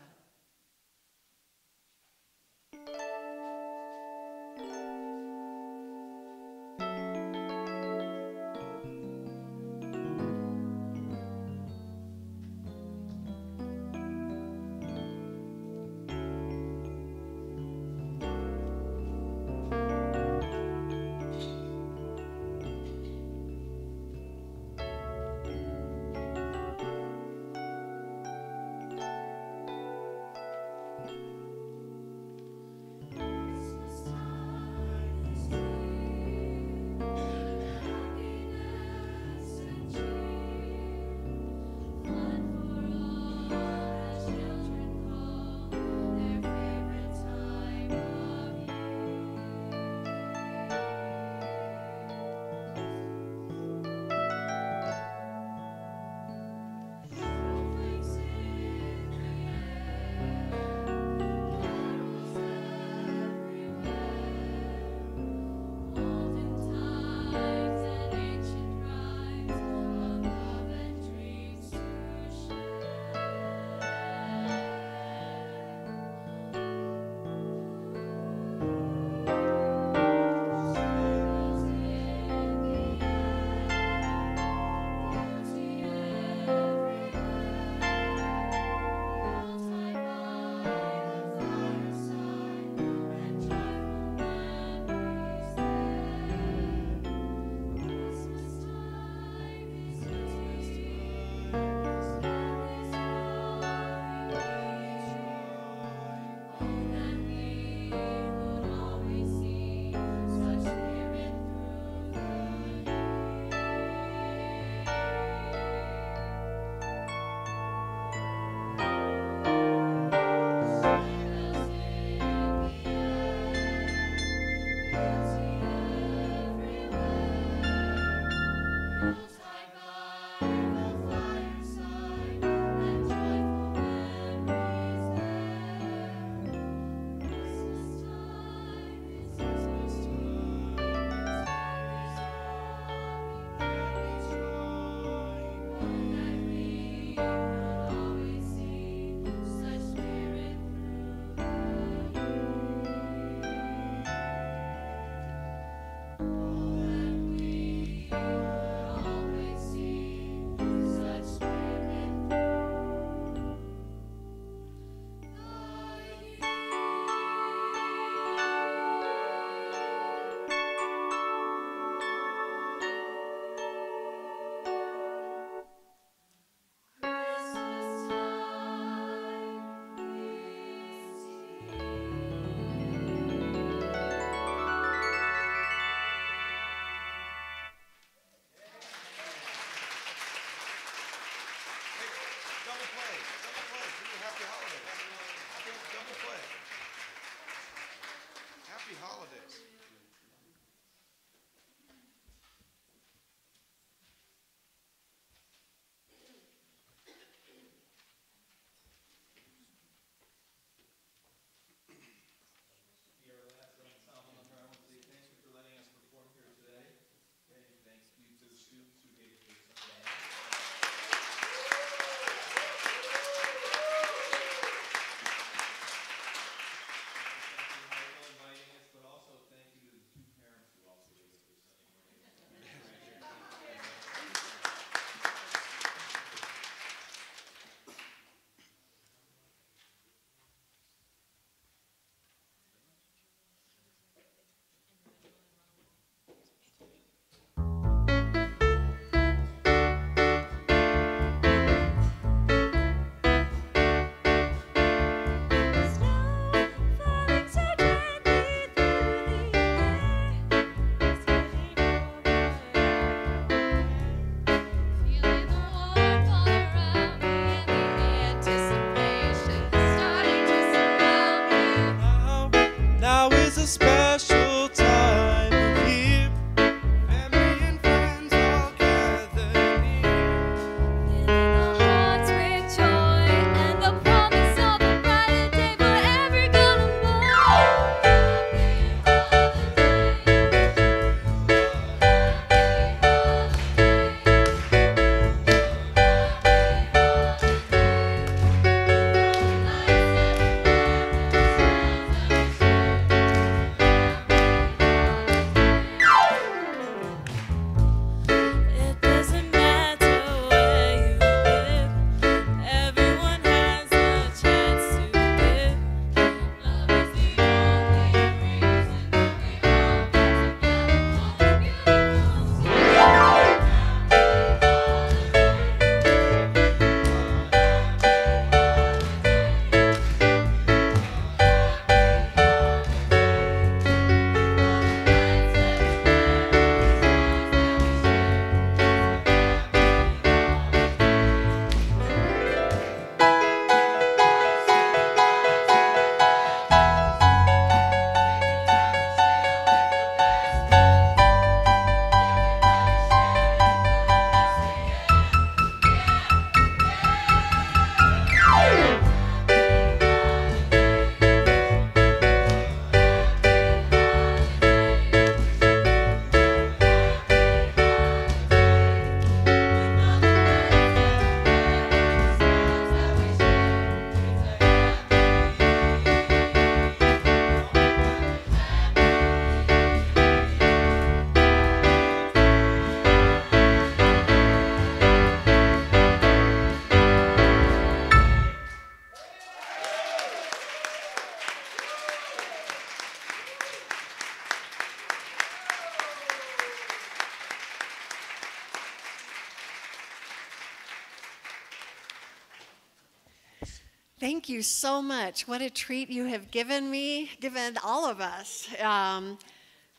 Thank you so much. What a treat you have given me, given all of us.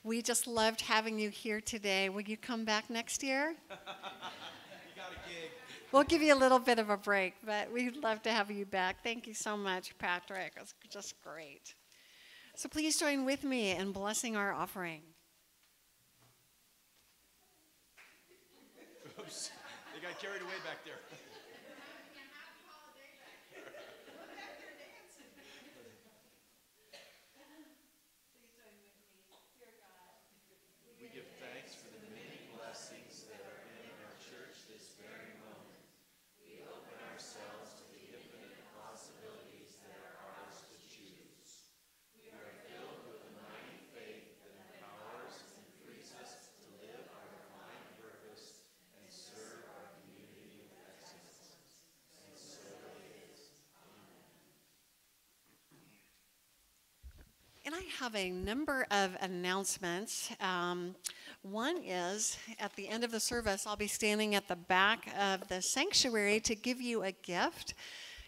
We just loved having you here today. Will you come back next year? You got a gig. We'll give you a little bit of a break, but we'd love to have you back. Thank you so much, Patrick. It was just great. So please join with me in blessing our offering. Oops. They got carried away back there. We give thanks for the many blessings that are in our church this very moment. We open ourselves to the infinite possibilities that are ours to choose. We are filled with a mighty faith that empowers and frees us to live our divine purpose and serve our community with excellence. And so it is. And I have a number of announcements. One is, at the end of the service, I'll be standing at the back of the sanctuary to give you a gift.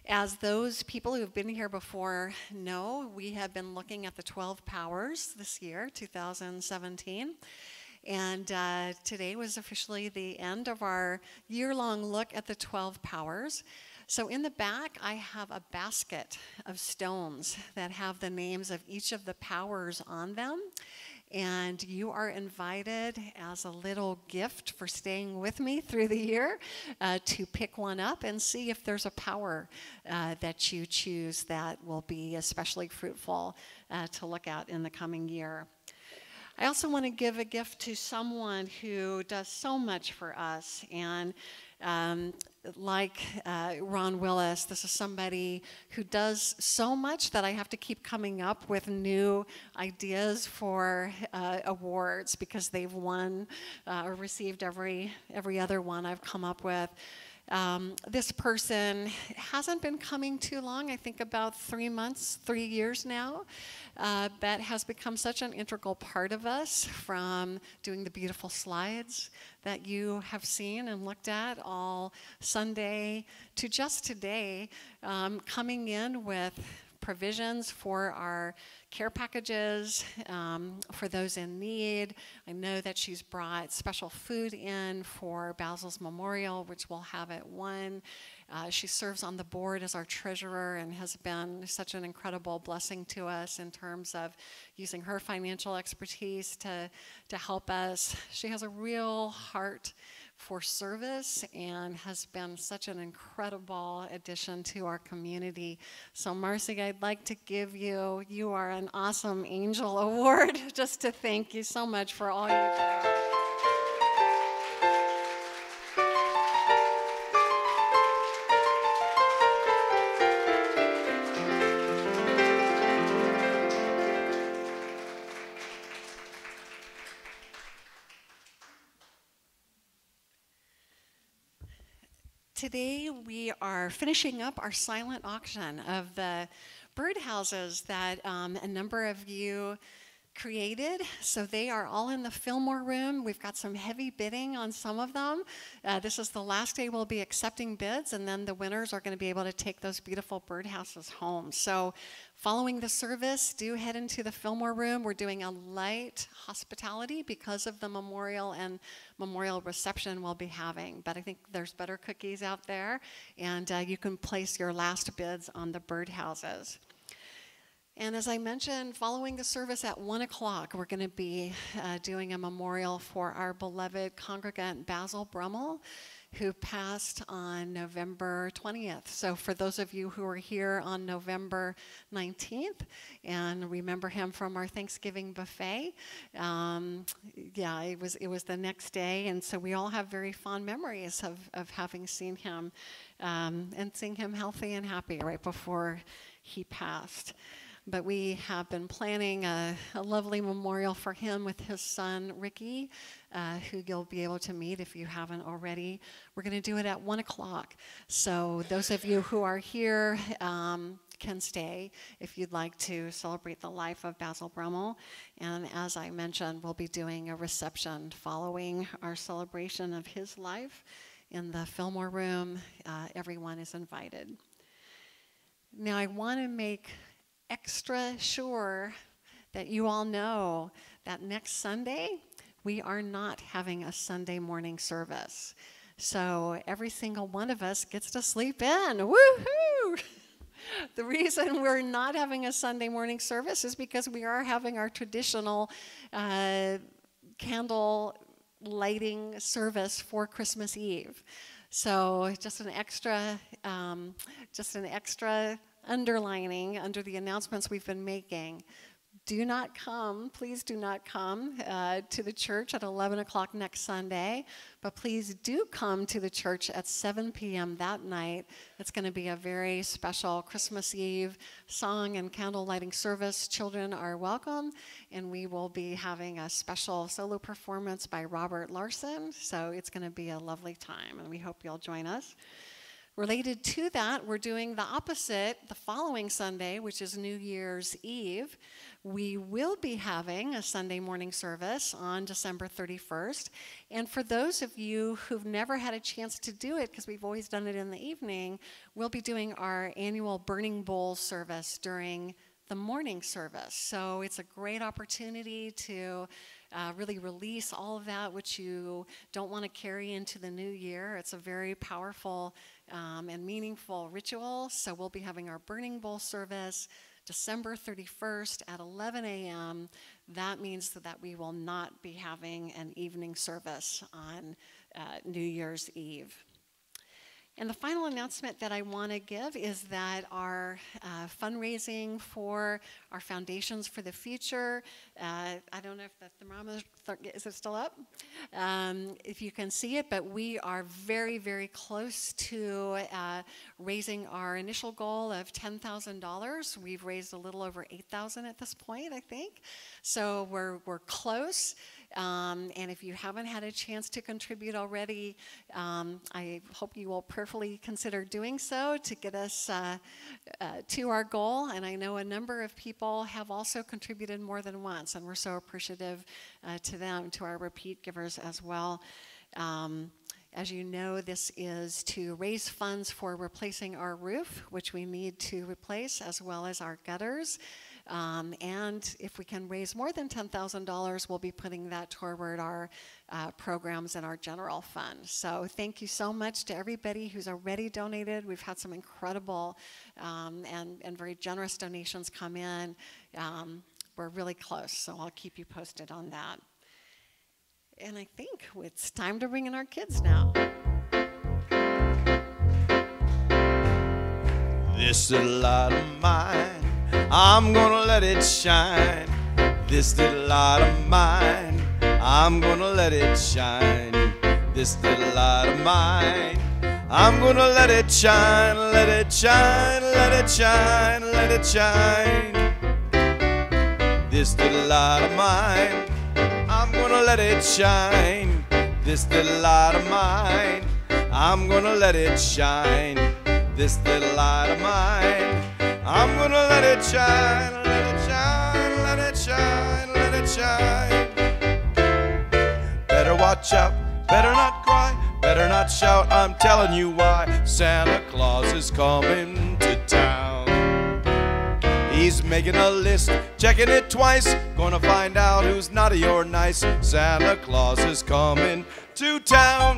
As those people who have been here before know, we have been looking at the 12 powers this year, 2017. And today was officially the end of our year-long look at the 12 powers. So in the back, I have a basket of stones that have the names of each of the powers on them. And you are invited as a little gift for staying with me through the year to pick one up and see if there's a power that you choose that will be especially fruitful to look at in the coming year. I also want to give a gift to someone who does so much for us. And like Ron Willis, this is somebody who does so much that I have to keep coming up with new ideas for awards because they've won or received every other one I've come up with. This person hasn't been coming too long, I think about 3 years now, but has become such an integral part of us, from doing the beautiful slides that you have seen and looked at all Sunday to just today, coming in with provisions for our care packages for those in need. I know that she's brought special food in for Basil's Memorial, which we'll have at 1. She serves on the board as our treasurer and has been such an incredible blessing to us in terms of using her financial expertise to help us. She has a real heart for service and has been such an incredible addition to our community. So Marcy, I'd like to give you are an awesome angel award just to thank you so much for all you do. Today we are finishing up our silent auction of the birdhouses that a number of you created. So they are all in the Fillmore room. We've got some heavy bidding on some of them. This is the last day we'll be accepting bids, and then the winners are going to be able to take those beautiful birdhouses home. So following the service, do head into the Fillmore room. We're doing a light hospitality because of the memorial and memorial reception we'll be having. But I think there's better cookies out there, and you can place your last bids on the birdhouses. And as I mentioned, following the service at 1 o'clock, we're going to be doing a memorial for our beloved congregant Basil Brummel, who passed on November 20th. So for those of you who were here on November 19th and remember him from our Thanksgiving buffet, it was the next day, and so we all have very fond memories of having seen him and seeing him healthy and happy right before he passed. But we have been planning a lovely memorial for him with his son, Ricky, who you'll be able to meet if you haven't already. We're going to do it at 1 o'clock. So those of you who are here can stay if you'd like to celebrate the life of Basil Brummel. And as I mentioned, we'll be doing a reception following our celebration of his life in the Fillmore room. Everyone is invited. Now, I want to make extra sure that you all know that next Sunday, we are not having a Sunday morning service. So every single one of us gets to sleep in. Woohoo! The reason we're not having a Sunday morning service is because we are having our traditional candle lighting service for Christmas Eve. So just an extra underlining under the announcements we've been making. Do not come, please do not come to the church at 11 o'clock next Sunday, but please do come to the church at 7 p.m. that night. It's going to be a very special Christmas Eve song and candle lighting service. Children are welcome, and we will be having a special solo performance by Robert Larson, so it's going to be a lovely time, and we hope you'll join us. Related to that, we're doing the opposite the following Sunday, which is New Year's Eve. We will be having a Sunday morning service on December 31st. And for those of you who've never had a chance to do it, because we've always done it in the evening, we'll be doing our annual Burning Bowl service during the morning service. So it's a great opportunity to really release all of that which you don't want to carry into the new year. It's a very powerful and meaningful ritual. So we'll be having our Burning Bowl service December 31st at 11 a.m. That means that we will not be having an evening service on New Year's Eve. And the final announcement that I want to give is that our fundraising for our Foundations for the Future, I don't know if the thermometer, is it still up? If you can see it, but we are very, very close to raising our initial goal of $10,000. We've raised a little over $8,000 at this point, I think. So we're close. And if you haven't had a chance to contribute already, I hope you will prayerfully consider doing so to get us to our goal. And I know a number of people have also contributed more than once, and we're so appreciative to them, to our repeat givers as well. As you know, this is to raise funds for replacing our roof, which we need to replace, as well as our gutters. And if we can raise more than $10,000, we'll be putting that toward our programs in our general fund. So thank you so much to everybody who's already donated. We've had some incredible and very generous donations come in. We're really close, so I'll keep you posted on that. And I think it's time to bring in our kids now. This little light of mine, I'm gonna let it shine. This little light of mine, I'm gonna let it shine. This little light of mine, I'm gonna let it shine, let it shine, let it shine, let it shine. This little light of mine, I'm gonna let it shine. This little light of mine, I'm gonna let it shine. This little light of mine, I'm gonna let it shine, let it shine, let it shine, let it shine. Better watch out, better not cry, better not shout, I'm telling you why. Santa Claus is coming to town. He's making a list, checking it twice, gonna find out who's naughty or nice. Santa Claus is coming to town.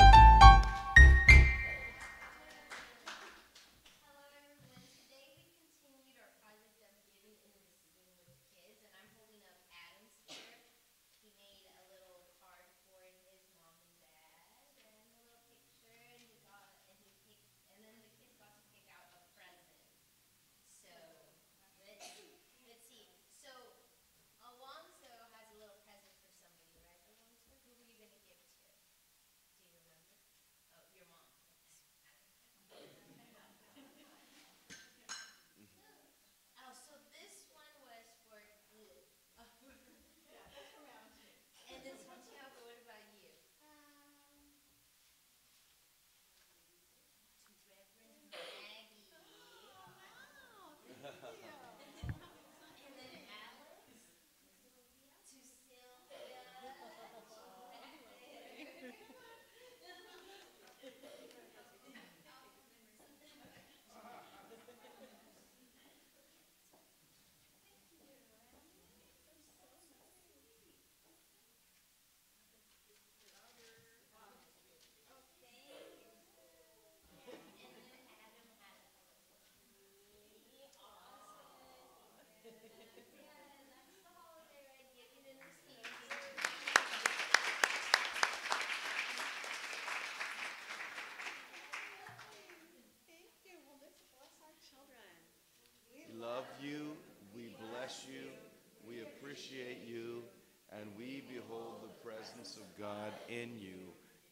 and we behold the presence of God in you,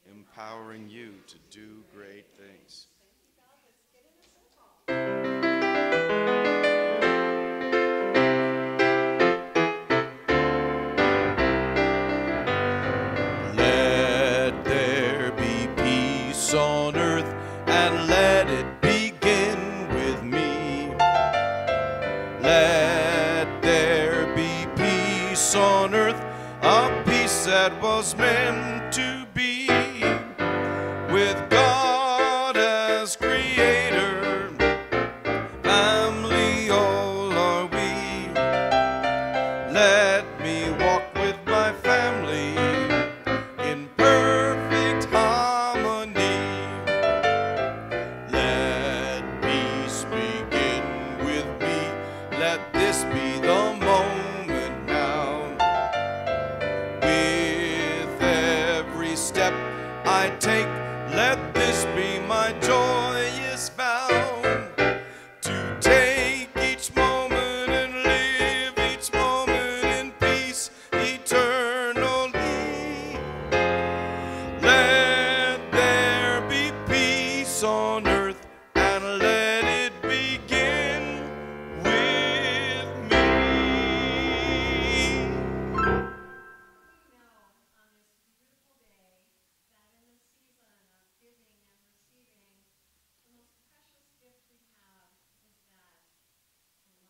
empowering you to do great things. Let there be peace on earth, and let it begin with me. Let there be peace on earth, a peace that was meant to be, with God as creator, family all are we. Let me walk with my family in perfect harmony. Let peace begin with me. Let this be the moment now. With every step I take, let this be my joyous vow, to take each moment and live each moment in peace eternally. Let there be peace on earth, and let it begin with me.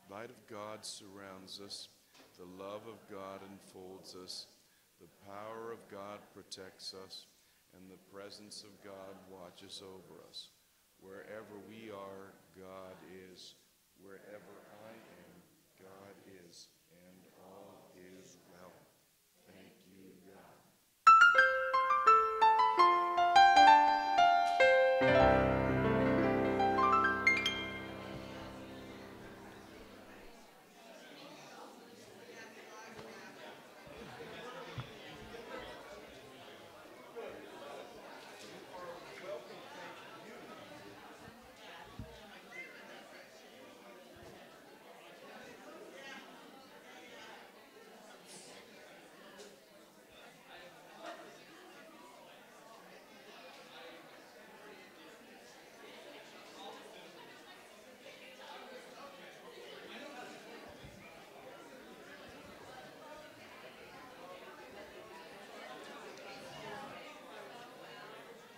Light of God surrounds us, the love of God enfolds us, the power of God protects us, and the presence of God watches over us. Wherever we are, God is. Wherever I am, God is, and all is well. Thank you, God.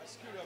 Scoot